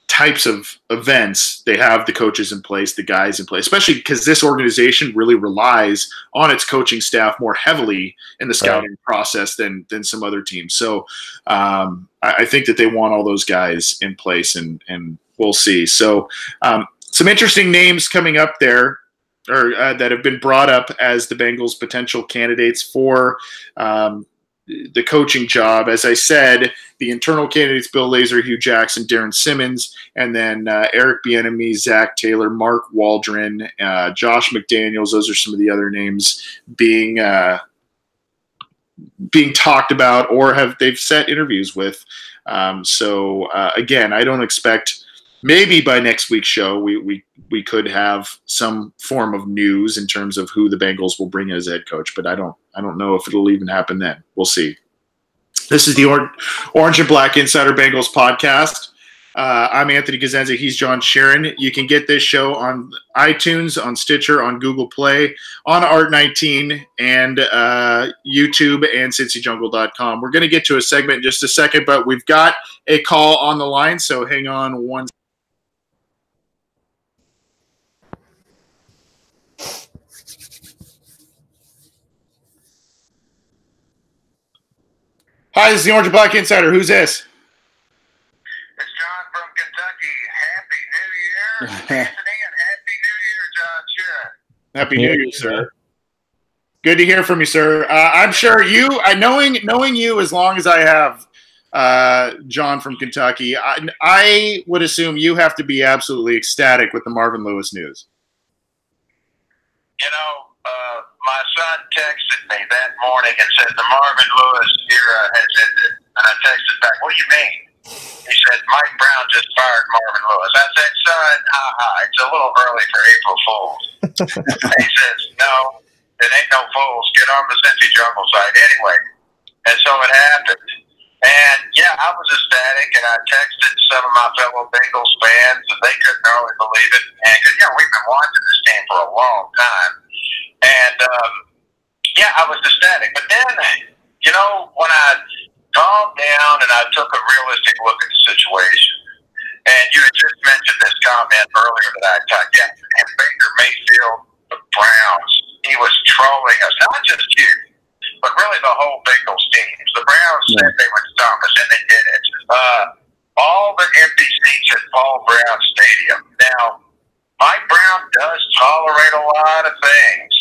types of events, they have the coaches in place, the guys in place, especially because this organization really relies on its coaching staff more heavily in the scouting process than some other teams. So I think that they want all those guys in place, and we'll see. So some interesting names coming up there, or that have been brought up as the Bengals potential candidates for the coaching job. As I said, the internal candidates: Bill Lazor, Hugh Jackson, Darren Simmons, and then Eric Bieniemy, Zach Taylor, Mark Waldron, Josh McDaniels. Those are some of the other names being talked about or they've set interviews with. Again, I don't expect. Maybe by next week's show, we could have some form of news in terms of who the Bengals will bring as head coach, but I don't know if it'll even happen then. We'll see. This is the Orange and Black Insider Bengals podcast. I'm Anthony Cosenza. He's John Sheeran. You can get this show on iTunes, on Stitcher, on Google Play, on Art19, and YouTube, and CincyJungle.com. We're going to get to a segment in just a second, but we've got a call on the line, so hang on one second. Hi, this is the Orange and Black Insider. Who's this? It's John from Kentucky. Happy New Year, Anthony, and Happy New Year, John Sheeran. Happy New Year, sir. Good to hear from you, sir. I'm sure you, knowing you as long as I have, John from Kentucky, I would assume you have to be absolutely ecstatic with the Marvin Lewis news. You know, my son texted me that morning and said the Marvin Lewis era has ended. And I texted back, what do you mean? He said, Mike Brown just fired Marvin Lewis. I said, son, it's a little early for April Fools. He says, no, it ain't no fools. Get on the Cincy Jungle site anyway. And so it happened. And, yeah, I was ecstatic, and I texted some of my fellow Bengals fans, and they couldn't hardly believe it. And, we've been watching this team for a long time. And, I was ecstatic. But then, when I calmed down and I took a realistic look at the situation, and you had just mentioned this comment earlier that I typed, and Baker Mayfield, the Browns, he was trolling us, not just you, but really the whole Bengals team. The Browns said they would stop us, and they did it. All the empty seats at Paul Brown Stadium. Now, Mike Brown does tolerate a lot of things,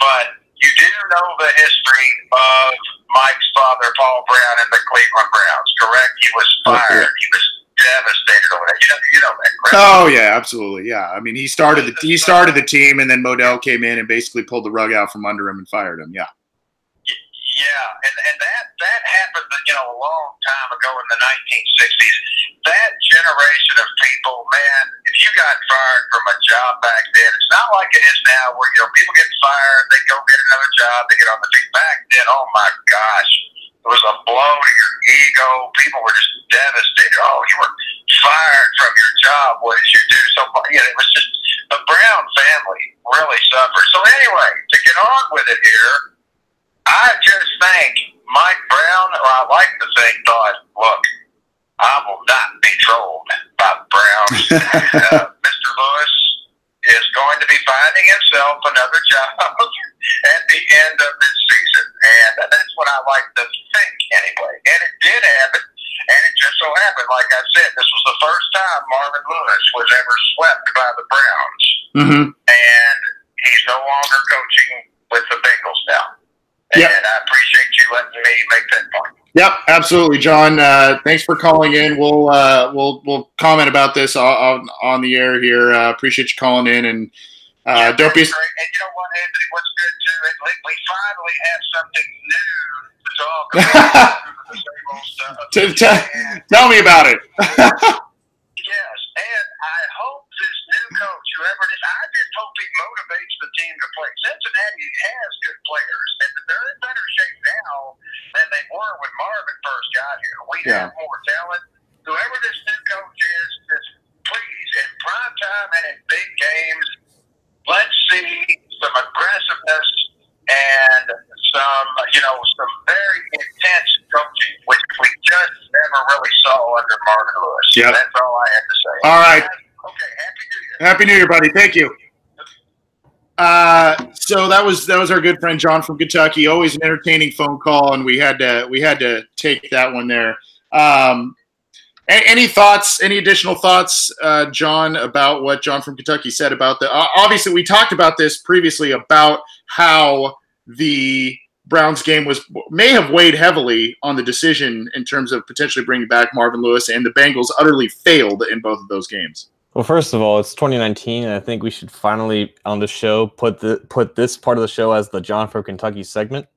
but you do know the history of Mike's father, Paul Brown, and the Cleveland Browns, correct? He was fired. He was devastated over that. You know that, correct? Oh yeah, absolutely. Yeah, I mean he started the team, and then Modell came in and basically pulled the rug out from under him and fired him. Yeah. Yeah, and that happened, a long time ago in the 1960s. That generation of people, man, if you got fired from a job back then, it's not like it is now where, people get fired, they go get another job, they get on the feet. Back then, oh my gosh, it was a blow to your ego. People were just devastated. Oh, you were fired from your job. What did you do? So, it was just, the Brown family really suffered. So anyway, to get on with it here, I just think Mike Brown, or I like to think, thought, look, I will not be trolled by the Browns. Mr. Lewis is going to be finding himself another job at the end of this season. And that's what I like to think anyway. And it did happen. And it just so happened, like I said, this was the first time Marvin Lewis was ever swept by the Browns. Mm-hmm. And he's no longer coaching with the Bengals now. And I appreciate you letting me make that point. Yep, absolutely, John. Thanks for calling in. We'll comment about this on the air here. Appreciate you calling in, and don't be. Great. And you know what, Anthony? What's good too? We finally have something new to talk about. The same old stuff. Tell me about it. Yes, and I hope this new coach, whoever it is, I just hope he motivates the team to play. Cincinnati has good players, and they're in better shape now than they were when Marvin first got here. We have more talent. Whoever this new coach is, just please, in prime time and in big games, let's see some aggressiveness and some very intense coaching, which we just never really saw under Marvin Lewis. Yep. That's all I have to say. All right. Okay, Happy New Year. Happy New Year, buddy. Thank you. So that was our good friend John from Kentucky. Always an entertaining phone call, and we had to take that one there. Any thoughts? Any additional thoughts, John, about what John from Kentucky said about the? Obviously, we talked about this previously about how the Browns game may have weighed heavily on the decision in terms of potentially bringing back Marvin Lewis, and the Bengals utterly failed in both of those games. Well, first of all, it's 2019, and I think we should finally on the show put this part of the show as the John from Kentucky segment,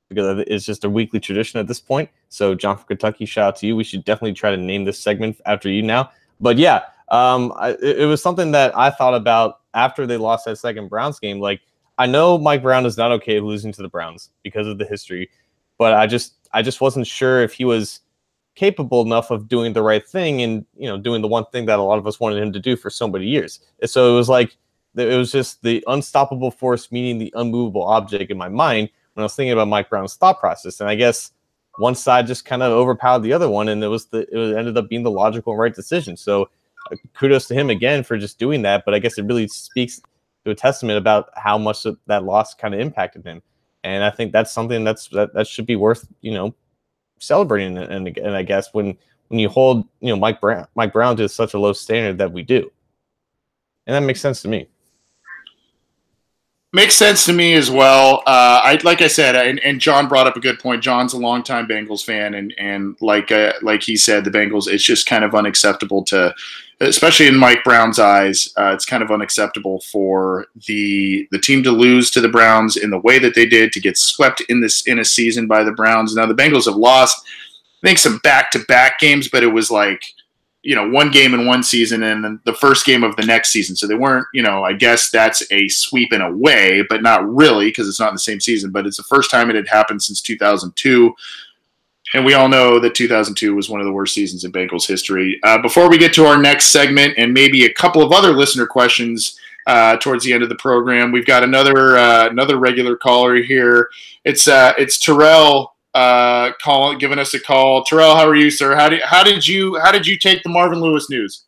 because it's just a weekly tradition at this point. So, John from Kentucky, shout out to you. We should definitely try to name this segment after you now. But yeah, it was something that I thought about after they lost that second Browns game. Like, I know Mike Brown is not okay losing to the Browns because of the history, but I just wasn't sure if he was capable enough of doing the right thing and, you know, doing the one thing that a lot of us wanted him to do for so many years. And so it was like, it was just the unstoppable force meeting the unmovable object in my mind when I was thinking about Mike Brown's thought process. And I guess one side just kind of overpowered the other one, and it ended up being the logical and right decision. So kudos to him again for just doing that. But I guess it really speaks to a testament about how much that loss kind of impacted him. And I think that's something that should be worth, you know, celebrating. And I guess when you hold, you know, Mike Brown to such a low standard that we do, and that makes sense to me. Makes sense to me as well. Like I said, and John brought up a good point. John's a longtime Bengals fan, and like he said, the Bengals, it's just kind of unacceptable to, especially in Mike Brown's eyes, it's kind of unacceptable for the team to lose to the Browns in the way that they did, to get swept in a season by the Browns. Now the Bengals have lost, I think, some back-to-back games, but it was like, you know, one game in one season and then the first game of the next season. So they weren't, you know, I guess that's a sweep in a way, but not really, because it's not in the same season. But it's the first time it had happened since 2002. And we all know that 2002 was one of the worst seasons in Bengals history. Before we get to our next segment and maybe a couple of other listener questions towards the end of the program, we've got another regular caller here. It's Terrell giving us a call. Terrell, how are you, sir? How did you take the Marvin Lewis news?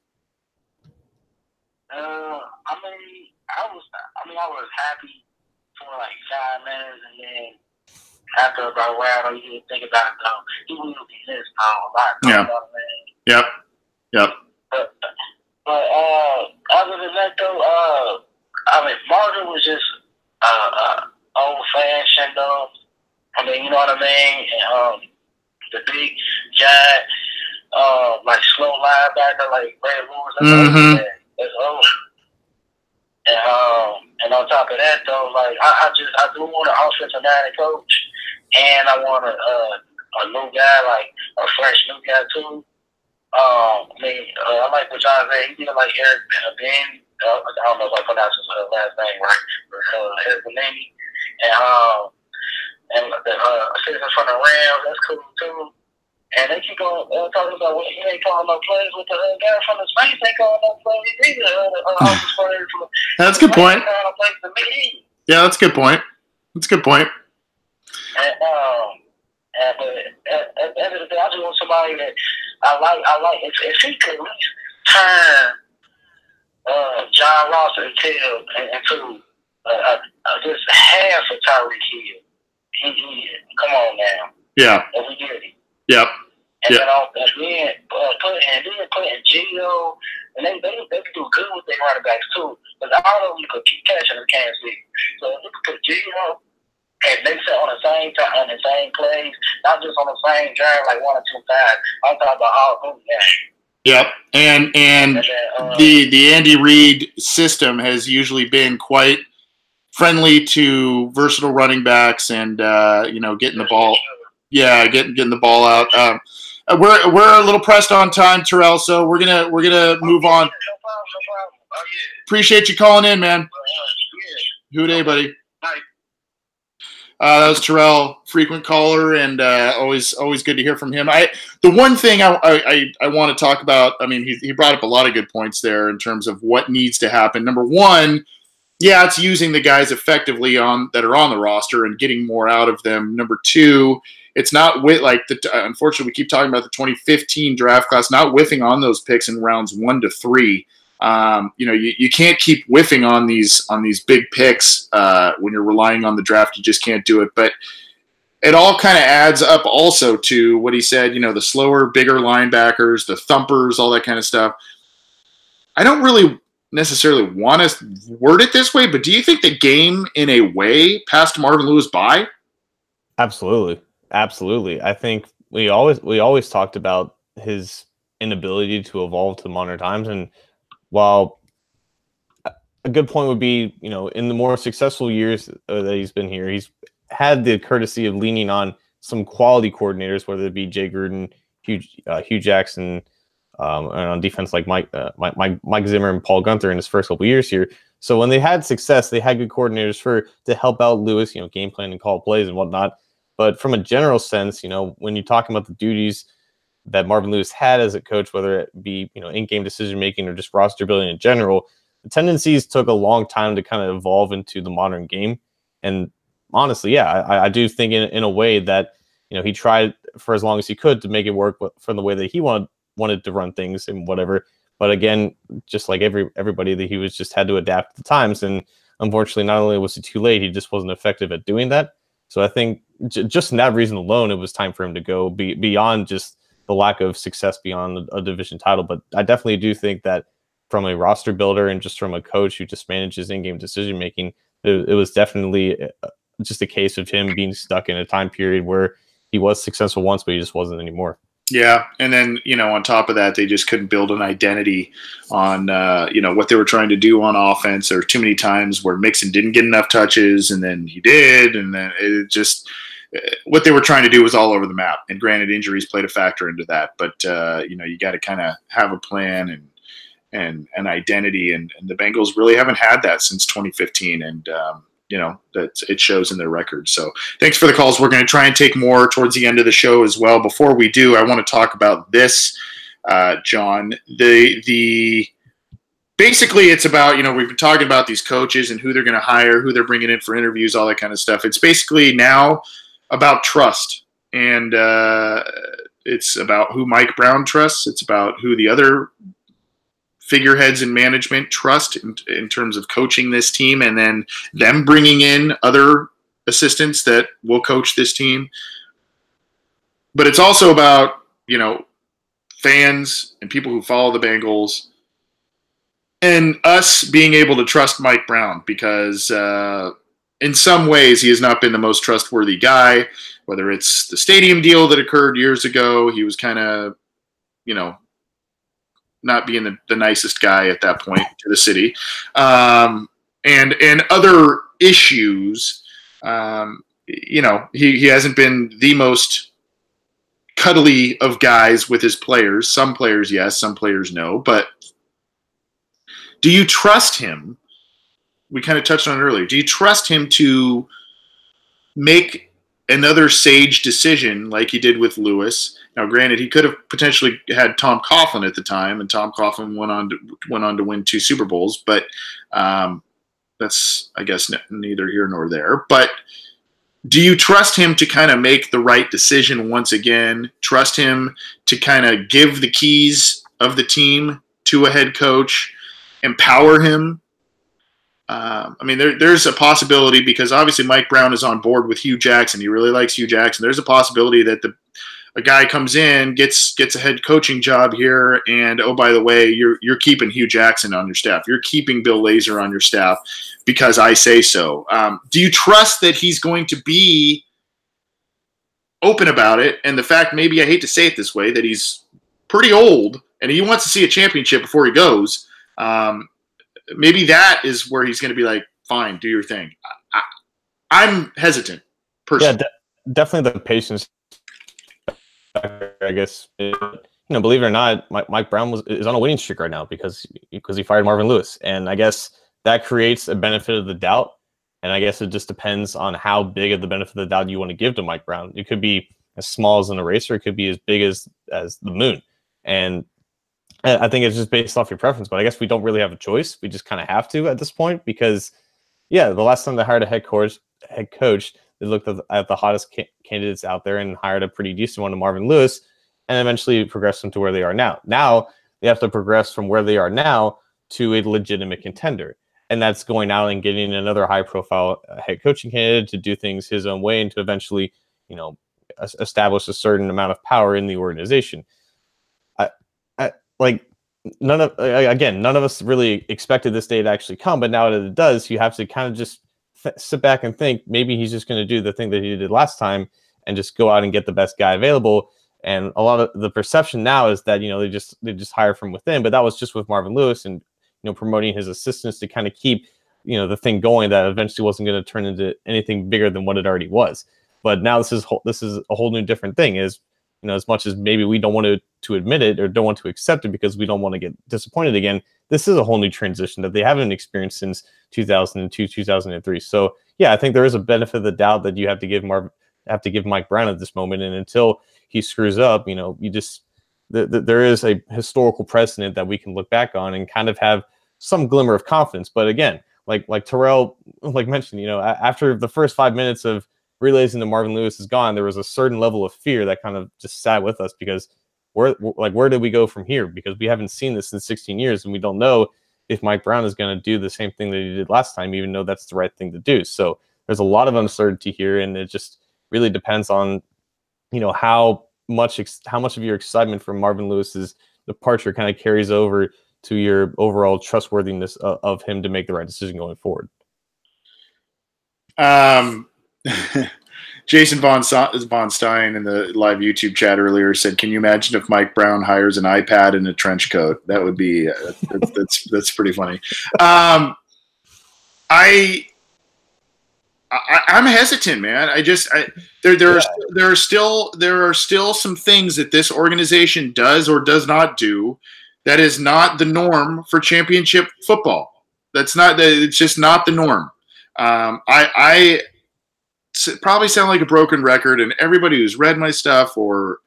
I was happy for like 5 minutes, and then after about a while, you didn't think about it though. He will be missed a lot. Yeah. Yep. But other than that though, Marvin was just old fashioned though. I mean, you know what I mean? And, the big giant, like slow linebacker, like Brad Lewis. That's old. And on top of that, though, like I do want an offensive-minded coach, and I want a new guy, like a fresh new guy too. I like what John said. He did like Eric Ben. I don't know if I pronounced his last name right, Eric Benini, and the assistant from the Rams. That's cool too. And they keep on talking about he ain't calling no plays with the guy from the Saints. Ain't calling no plays either. That's a good point. Yeah, that's a good point. That's a good point. But at the end of the day, I just want somebody that I like. If he could at least turn John Ross into just half of Tyreek Hill, he come on now. Yeah. If we get it. Yep. And then putting Gio, and they can do good with their running backs too. Because all of them could keep catching in Kansas City. So if you could put Gio and mix it on the same time, on the same plays, not just on the same drive like 1 or 2 times. I'm talking about all of them now. Yep, and the Andy Reid system has usually been quite friendly to versatile running backs and getting the ball. Yeah, getting the ball out. We're a little pressed on time, Terrell, so we're gonna move on. No problem. Oh, yeah. Appreciate you calling in, man. Who day, buddy? Bye. That was Terrell, frequent caller, and always good to hear from him. The one thing I want to talk about, I mean, he brought up a lot of good points there in terms of what needs to happen. Number one, yeah, it's using the guys effectively that are on the roster and getting more out of them. Number two, it's not unfortunately, we keep talking about the 2015 draft class, not whiffing on those picks in rounds 1 to 3. You can't keep whiffing on these big picks when you're relying on the draft. You just can't do it. But it all kind of adds up also to what he said, the slower, bigger linebackers, the thumpers, all that kind of stuff. I don't really necessarily want to word it this way, but do you think the game in a way passed Marvin Lewis by? Absolutely. Absolutely. I think we always talked about his inability to evolve to modern times. And while a good point would be, in the more successful years that he's been here, he's had the courtesy of leaning on some quality coordinators, whether it be Jay Gruden, Hugh Jackson, and on defense like Mike Zimmer and Paul Gunther in his first couple years here. So when they had success, they had good coordinators to help out Lewis, game plan and call plays and whatnot. But from a general sense, when you're talking about the duties that Marvin Lewis had as a coach, whether it be in-game decision making or just roster building in general, the tendencies took a long time to kind of evolve into the modern game. And honestly, yeah, I do think in a way that he tried for as long as he could to make it work from the way that he wanted to run things and whatever. But again, just like everybody, that he was just had to adapt to the times. And unfortunately, not only was it too late, he just wasn't effective at doing that. So I think just in that reason alone, it was time for him to go beyond just the lack of success beyond a division title. But I definitely do think that from a roster builder and just from a coach who just manages in-game decision making, it was definitely just a case of him being stuck in a time period where he was successful once, but he just wasn't anymore. Yeah, and then on top of that, they just couldn't build an identity on what they were trying to do on offense. There were too many times where Mixon didn't get enough touches, and then he did, and then it just what they were trying to do was all over the map. And granted, injuries played a factor into that, but you got to kind of have a plan and an identity, and the Bengals really haven't had that since 2015, and that it shows in their record. So thanks for the calls. We're going to try and take more towards the end of the show as well. Before we do, I want to talk about this, John. The basically it's about, we've been talking about these coaches and who they're going to hire, who they're bringing in for interviews, all that kind of stuff. It's basically now about trust, and it's about who Mike Brown trusts. It's about who the other figureheads in management trust in terms of coaching this team, and then them bringing in other assistants that will coach this team. But it's also about, fans and people who follow the Bengals and us being able to trust Mike Brown, because in some ways he has not been the most trustworthy guy, whether it's the stadium deal that occurred years ago. He was kind of, not being the nicest guy at that point to the city, and other issues. He hasn't been the most cuddly of guys with his players. Some players, yes, some players, no. But do you trust him? We kind of touched on it earlier. Do you trust him to make another sage decision like he did with Lewis? Now, granted, he could have potentially had Tom Coughlin at the time, and Tom Coughlin went on to win 2 Super Bowls. But that's, I guess, neither here nor there. But do you trust him to kind of make the right decision once again? Trust him to kind of give the keys of the team to a head coach, empower him? There's a possibility, because obviously Mike Brown is on board with Hugh Jackson. He really likes Hugh Jackson. There's a possibility that a guy comes in, gets a head coaching job here, and oh, by the way, you're keeping Hugh Jackson on your staff. You're keeping Bill Lazor on your staff because I say so. Do you trust that he's going to be open about it? And the fact, maybe I hate to say it this way, that he's pretty old and he wants to see a championship before he goes. Maybe that is where he's going to be like, fine, do your thing. I'm hesitant, personally. Yeah, definitely the patience, I guess. Believe it or not, Mike Brown is on a winning streak right now because he fired Marvin Lewis. And I guess that creates a benefit of the doubt. And I guess it just depends on how big of the benefit of the doubt you want to give to Mike Brown. It could be as small as an eraser. It could be as big as the moon. And I think it's just based off your preference, but I guess we don't really have a choice. We just kind of have to at this point because, yeah, the last time they hired a head coach, they looked at the hottest candidates out there and hired a pretty decent one to Marvin Lewis, and eventually progressed them to where they are now. Now they have to progress from where they are now to a legitimate contender, and that's going out and getting another high-profile head coaching candidate to do things his own way and to eventually, establish a certain amount of power in the organization. None of us really expected this day to actually come, but now that it does, you have to kind of just sit back and think maybe he's just going to do the thing that he did last time and just go out and get the best guy available. And a lot of the perception now is that, they just hire from within, but that was just with Marvin Lewis and, promoting his assistants to kind of keep, the thing going that eventually wasn't going to turn into anything bigger than what it already was. But now this is a whole new different thing is, as much as maybe we don't want to admit it or don't want to accept it because we don't want to get disappointed again, this is a whole new transition that they haven't experienced since 2002, 2003. So yeah, I think there is a benefit of the doubt that you have to give Mike Brown at this moment. And until he screws up, there is a historical precedent that we can look back on and kind of have some glimmer of confidence. But again, like Terrell mentioned, after the first 5 minutes of realizing that Marvin Lewis is gone, there was a certain level of fear that kind of just sat with us because where did we go from here? Because we haven't seen this in 16 years and we don't know if Mike Brown is going to do the same thing that he did last time, even though that's the right thing to do. So there's a lot of uncertainty here, and it just really depends on, how much of your excitement from Marvin Lewis's departure kind of carries over to your overall trustworthiness of him to make the right decision going forward. Jason Von Stein in the live YouTube chat earlier said, "Can you imagine if Mike Brown hires an iPad in a trench coat? That would be that's pretty funny." I'm hesitant, man. There are still some things that this organization does or does not do that is not the norm for championship football. It's just not the norm. I probably sound like a broken record, and everybody who's read my stuff or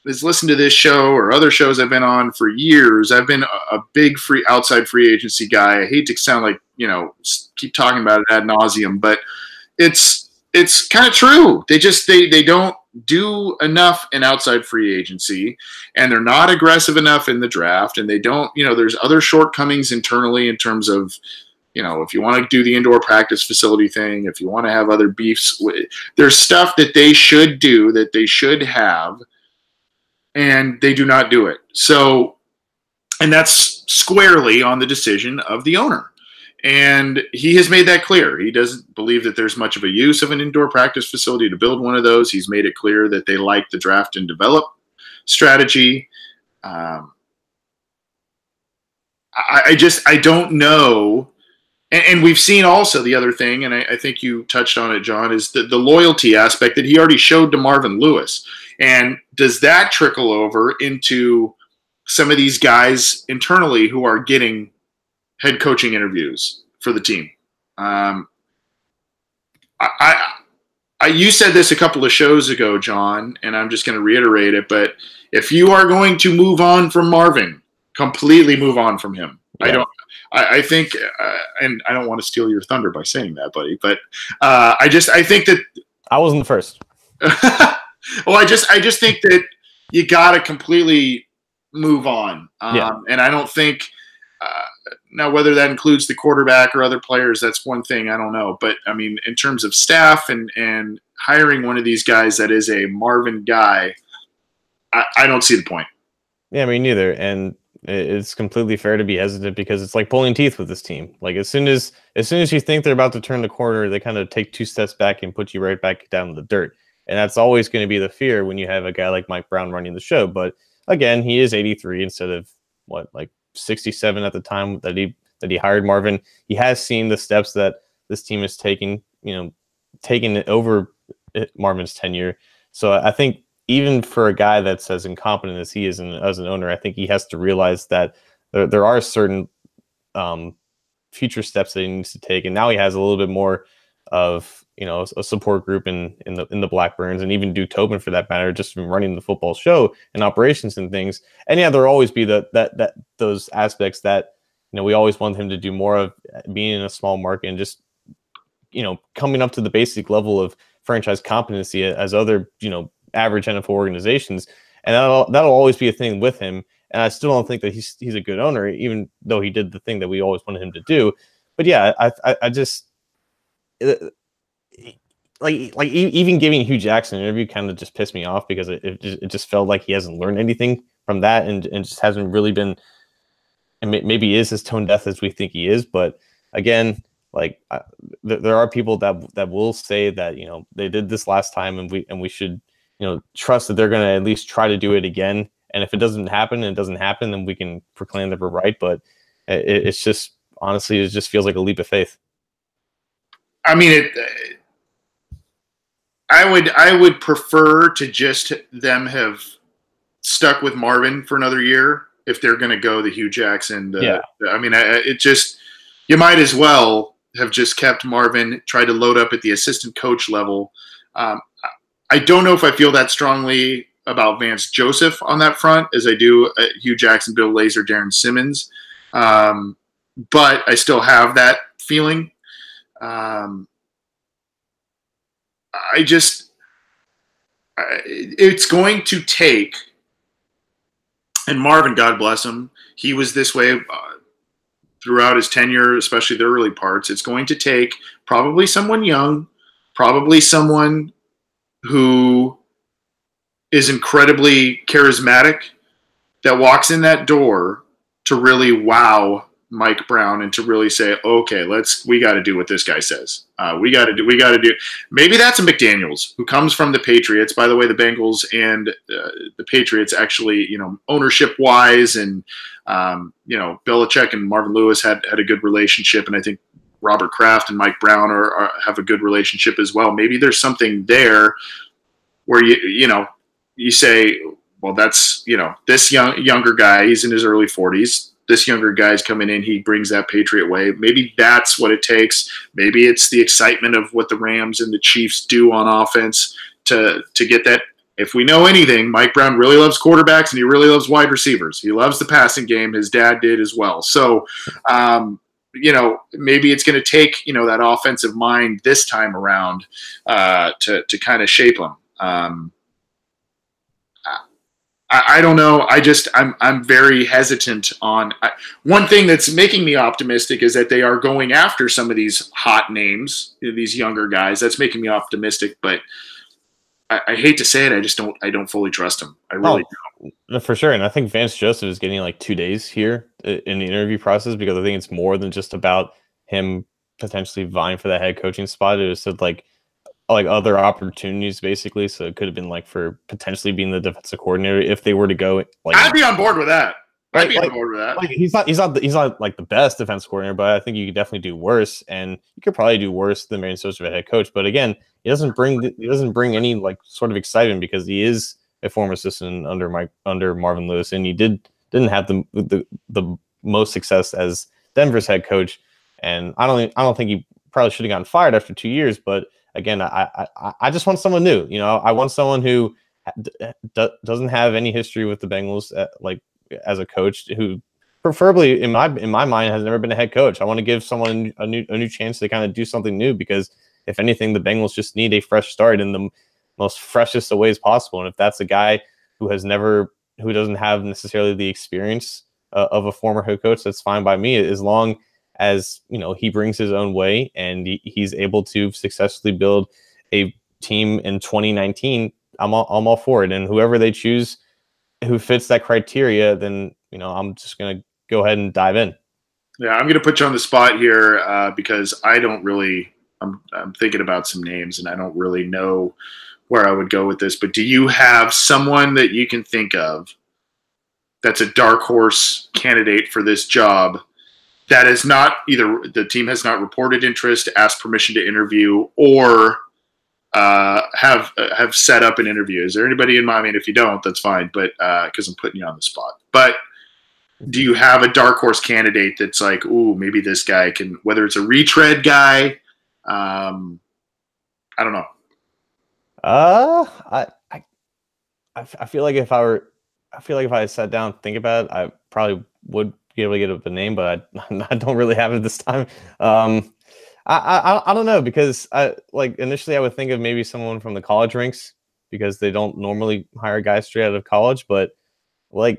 has listened to this show or other shows I've been on for years, I've been a big outside free agency guy. I hate to sound like, keep talking about it ad nauseum, but it's kind of true. They don't do enough in outside free agency, and they're not aggressive enough in the draft, and they don't, there's other shortcomings internally in terms of, if you want to do the indoor practice facility thing, if you want to have other beefs, there's stuff that they should do, that they should have, and they do not do it. So, and that's squarely on the decision of the owner. And he has made that clear. He doesn't believe that there's much of a use of an indoor practice facility to build one of those. He's made it clear that they like the draft and develop strategy. I don't know. And we've seen also the other thing, and I think you touched on it, John, is the loyalty aspect that he already showed to Marvin Lewis. And does that trickle over into some of these guys internally who are getting head coaching interviews for the team? You said this a couple of shows ago, John, and I'm just going to reiterate it, but if you are going to move on from Marvin, completely move on from him. Yeah. I think, and I don't want to steal your thunder by saying that, buddy, but I think that I wasn't the first. Well, I just think that you got to completely move on. And I don't think, now whether that includes the quarterback or other players, that's one thing, I don't know. But I mean, in terms of staff and hiring one of these guys that is a Marvin guy, I don't see the point. Yeah, me neither. And it's completely fair to be hesitant because it's like pulling teeth with this team. Like as soon as you think they're about to turn the corner, they kind of take 2 steps back and put you right back down in the dirt. And that's always going to be the fear when you have a guy like Mike Brown running the show. But again, he is 83 instead of 67 at the time that he hired Marvin. He has seen the steps that this team is taking it over Marvin's tenure. So I think even for a guy that's as incompetent as he is as an owner, I think he has to realize that there are certain future steps that he needs to take. And now he has a little bit more of a support group in the Blackburns, and even Duke Tobin for that matter, just from running the football show and operations and things. And yeah, there'll always be those aspects that we always want him to do more of, being in a small market and just coming up to the basic level of franchise competency as other average NFL organizations, and that'll always be a thing with him. And I still don't think that he's a good owner, even though he did the thing that we always wanted him to do. But yeah, I just even giving Hugh Jackson an interview kind of just pissed me off because it just felt like he hasn't learned anything from that and just hasn't really been, and maybe is as tone deaf as we think he is. But again, like there are people that will say that, you know, they did this last time, and we should, you know, trust that they're going to at least try to do it again. And if it doesn't happen, then we can proclaim that we're right. But it's just, honestly, it just feels like a leap of faith. I mean, I would prefer to just them have stuck with Marvin for another year if they're going to go the Hugh Jackson. Yeah. I mean, it just, you might as well have just kept Marvin, tried to load up at the assistant coach level. I don't know if I feel that strongly about Vance Joseph on that front as I do Hugh Jackson, Bill Lazor, Darren Simmons. But I still have that feeling. It's going to take, and Marvin, God bless him, he was this way throughout his tenure, especially the early parts. It's going to take probably someone young, probably someone who is incredibly charismatic that walks in that door to really wow Mike Brown and to really say, okay, we got to do what this guy says. We got to do. Maybe that's a McDaniels who comes from the Patriots. By the way, the Bengals and the Patriots actually, you know, ownership wise, and you know, Belichick and Marvin Lewis had a good relationship, and I think Robert Kraft and Mike Brown have a good relationship as well. Maybe there's something there where you say, well, that's, you know, this younger guy, he's in his early 40s. This younger guy's coming in, he brings that Patriot way. Maybe that's what it takes. Maybe it's the excitement of what the Rams and the Chiefs do on offense to get that. If we know anything, Mike Brown really loves quarterbacks and he really loves wide receivers. He loves the passing game. His dad did as well. So, you know, maybe it's going to take, you know, that offensive mind this time around to kind of shape him. I don't know. I'm very hesitant on one thing that's making me optimistic is that they are going after some of these hot names, these younger guys. That's making me optimistic, but I hate to say it. I don't fully trust him. I really don't. For sure. And I think Vance Joseph is getting like 2 days here in the interview process, because I think it's more than just about him potentially vying for that head coaching spot. It was said like other opportunities, basically. So it could have been like for potentially being the defensive coordinator if they were to go. Like, I'd be on board with that. Like, he's not like the best defense coordinator, but I think you could definitely do worse, and you could probably do worse than Vance Joseph, a head coach. But again, he doesn't bring any like sort of excitement, because he is a former assistant under Marvin Lewis, and he didn't have the most success as Denver's head coach. And I don't think he probably should have gotten fired after 2 years. But again, I just want someone new. You know, I want someone who doesn't have any history with the Bengals, like as a coach, who preferably in my mind has never been a head coach. I want to give someone a new chance to kind of do something new, because if anything, the Bengals just need a fresh start in the most freshest of ways possible. And if that's a guy who doesn't have necessarily the experience of a former head coach, that's fine by me, as long as, you know, he brings his own way and he's able to successfully build a team in 2019. I'm all for it. And whoever they choose who fits that criteria, then, you know, I'm just going to go ahead and dive in. Yeah, I'm going to put you on the spot here because I don't really – I'm thinking about some names and I don't really know where I would go with this. But do you have someone that you can think of that's a dark horse candidate for this job that is not either the team has not reported interest, asked permission to interview, or have set up an interview? Is there anybody in mind? I mean, if you don't, that's fine, but because I'm putting you on the spot. But do you have a dark horse candidate that's like, ooh, maybe this guy can, whether it's a retread guy, I don't know. I feel like if I sat down and think about it, I probably would be able to get up a name, but I don't really have it this time. I don't know, because initially I would think of maybe someone from the college ranks, because they don't normally hire guys straight out of college. But the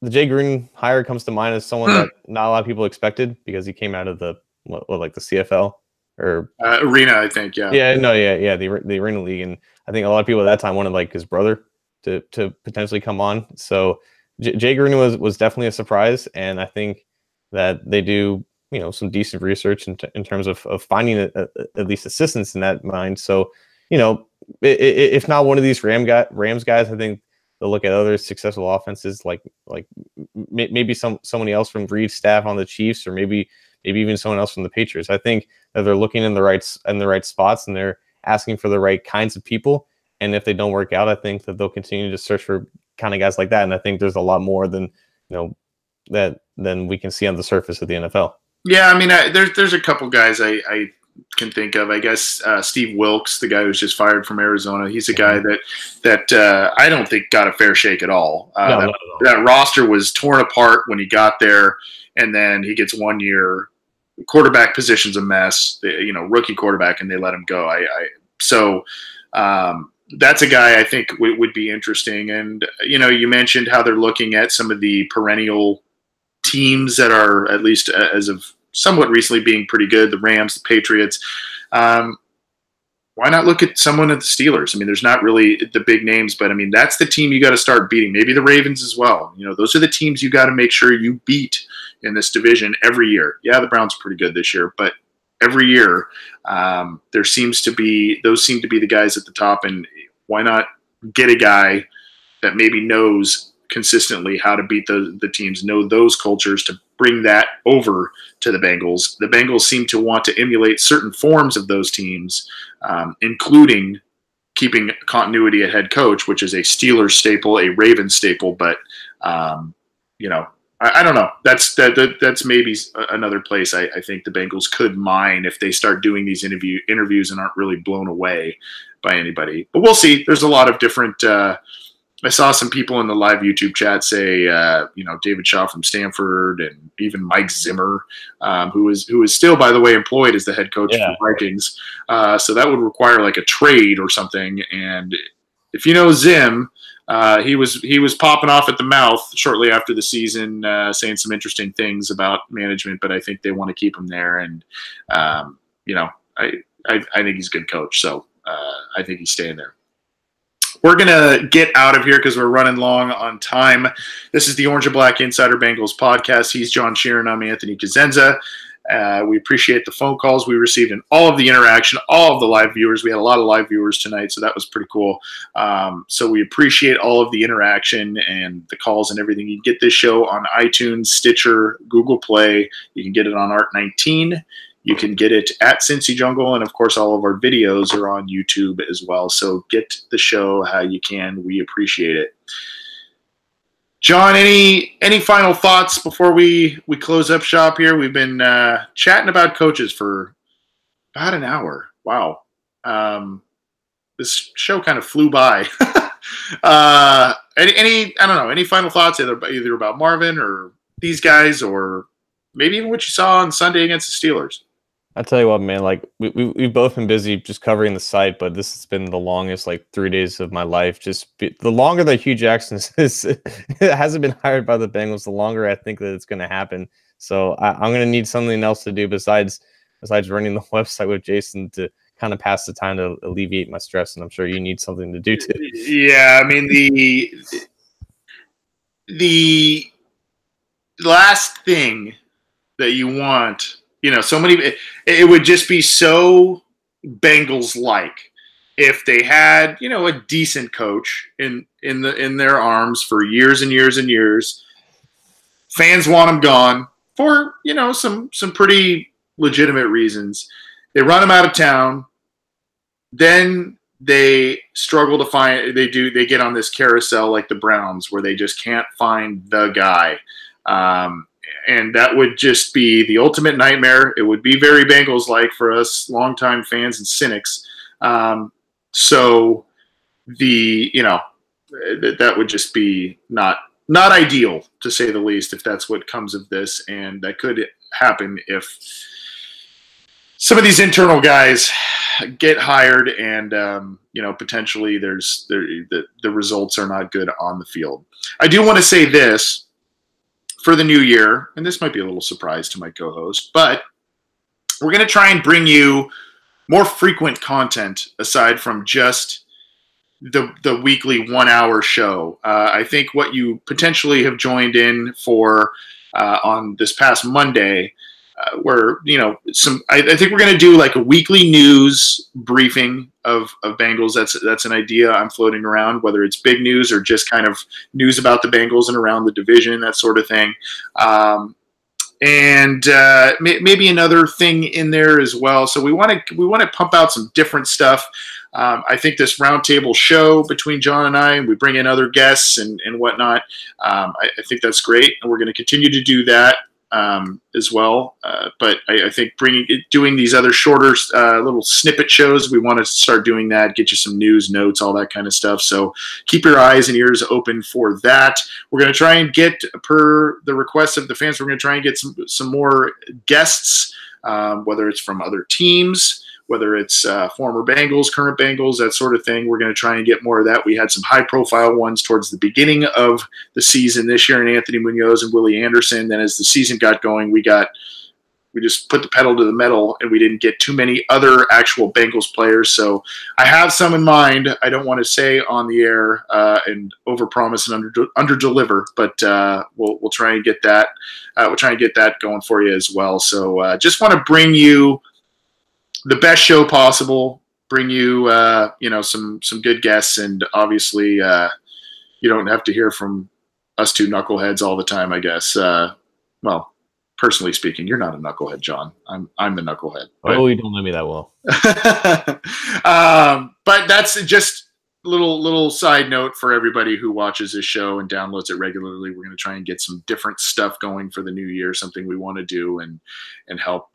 Jay Gruden hire comes to mind as someone that not a lot of people expected, because he came out of the the CFL or Arena, I think. Yeah. The Arena League, and I think a lot of people at that time wanted like his brother to potentially come on. So Jay Gruden was definitely a surprise, and I think that they do some decent research in terms of finding at least assistants in that mind. So, if not one of these Rams guys, I think they'll look at other successful offenses like maybe somebody else from Reed's staff on the Chiefs, or maybe even someone else from the Patriots. I think that they're looking in the right spots, and they're asking for the right kinds of people. And if they don't work out, I think that they'll continue to search for kind of guys like that. And I think there's a lot more than than we can see on the surface of the NFL. Yeah, I mean, there's a couple guys I can think of. I guess Steve Wilkes, the guy who's just fired from Arizona, he's a guy that I don't think got a fair shake at all. That roster was torn apart when he got there, and then he gets 1 year. Quarterback position's a mess, rookie quarterback, and they let him go. That's a guy I think would be interesting. And you mentioned how they're looking at some of the perennial teams that are, at least as of somewhat recently, being pretty good, the Rams, the Patriots. Why not look at someone at the Steelers? I mean, there's not really the big names, but I mean, that's the team you got to start beating. Maybe the Ravens as well. Those are the teams you got to make sure you beat in this division every year. Yeah, the Browns are pretty good this year, but every year those seem to be the guys at the top. And why not get a guy that maybe knows consistently how to beat the teams, know those cultures, to bring that over to the Bengals. The Bengals seem to want to emulate certain forms of those teams, including keeping continuity at head coach, which is a Steelers staple, a Ravens staple. But, I don't know. That's maybe another place I think the Bengals could mine if they start doing these interviews and aren't really blown away by anybody. But we'll see. There's a lot of different I saw some people in the live YouTube chat say, David Shaw from Stanford, and even Mike Zimmer, who is still, by the way, employed as the head coach of the Vikings. So that would require like a trade or something. And if Zim, he was popping off at the mouth shortly after the season, saying some interesting things about management. But I think they want to keep him there, and I think he's a good coach. So I think he's staying there. We're going to get out of here because we're running long on time. This is the Orange and Black Insider Bengals podcast. He's John Sheeran. I'm Anthony Cosenza. We appreciate the phone calls we received and all of the interaction, all of the live viewers. We had a lot of live viewers tonight, so that was pretty cool. So we appreciate all of the interaction and the calls and everything. You can get this show on iTunes, Stitcher, Google Play. You can get it on Art19. You can get it at Cincy Jungle, and of course, all of our videos are on YouTube as well. So get the show how you can. We appreciate it. John, any final thoughts before we close up shop here? We've been chatting about coaches for about an hour. Wow, this show kind of flew by. Any final thoughts either about Marvin or these guys, or maybe even what you saw on Sunday against the Steelers? I tell you what, man, like we've both been busy just covering the site, but this has been the longest 3 days of my life. The longer that Hugh Jackson hasn't been hired by the Bengals, the longer I think that it's going to happen. So I'm going to need something else to do besides running the website with Jason to kind of pass the time to alleviate my stress. And I'm sure you need something to do too. Yeah, I mean the last thing that you want. It would just be so Bengals-like if they had, a decent coach in their arms for years and years and years. Fans want him gone for, some pretty legitimate reasons. They run him out of town. Then they struggle to find. They get on this carousel like the Browns, where they just can't find the guy. And that would just be the ultimate nightmare. It would be very Bengals-like for us longtime fans and cynics. So that would just be not ideal, to say the least, if that's what comes of this. And that could happen if some of these internal guys get hired and, potentially the results are not good on the field. I do want to say this. For the new year, and this might be a little surprise to my co-host, but we're going to try and bring you more frequent content aside from just the weekly 1 hour show. I think what you potentially have joined in for on this past Monday where, you know, I think we're going to do like a weekly news briefing of Bengals. That's an idea I'm floating around, whether it's big news or just kind of news about the Bengals and around the division, that sort of thing. And maybe another thing in there as well. So we want to pump out some different stuff. I think this roundtable show between John and I, we bring in other guests and whatnot. I think that's great, and we're going to continue to do that as well. But I think doing these other shorter little snippet shows, we want to start doing that, get you some news, notes, all that kind of stuff. So keep your eyes and ears open for that. We're going to try and get, per the request of the fans, we're going to try and get some more guests, whether it's from other teams, whether it's former Bengals, current Bengals, that sort of thing. We're going to try and get more of that. We had some high-profile ones towards the beginning of the season this year, and Anthony Munoz and Willie Anderson. Then as the season got going, we just put the pedal to the metal, and we didn't get too many other actual Bengals players. So I have some in mind. I don't want to say on the air and overpromise and underdeliver, but we'll try and get that. We'll try and get that going for you as well. So just want to bring you the best show possible, bring you, some good guests, and obviously you don't have to hear from us two knuckleheads all the time, I guess. Well, personally speaking, you're not a knucklehead, John. I'm the knucklehead. But, you don't know me that well. But that's just a little side note for everybody who watches this show and downloads it regularly. We're going to try and get some different stuff going for the new year, something we want to do and help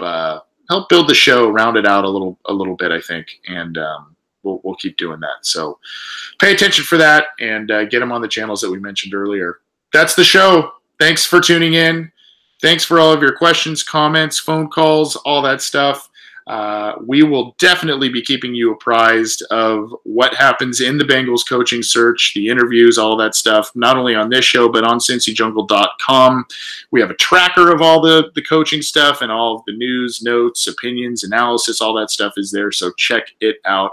build the show, round it out a little bit, I think, and we'll keep doing that. So pay attention for that and get them on the channels that we mentioned earlier. That's the show. Thanks for tuning in. Thanks for all of your questions, comments, phone calls, all that stuff. We will definitely be keeping you apprised of what happens in the Bengals coaching search, the interviews, all that stuff, not only on this show, but on CincyJungle.com. We have a tracker of all the coaching stuff, and all of the news, notes, opinions, analysis, all that stuff is there. So check it out.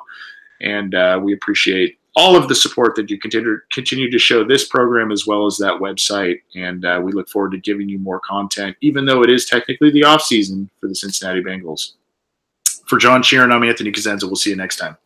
And we appreciate all of the support that you continue to show this program as well as that website. And we look forward to giving you more content, even though it is technically the off season for the Cincinnati Bengals. For John Sheeran, I'm Anthony Cosenza. We'll see you next time.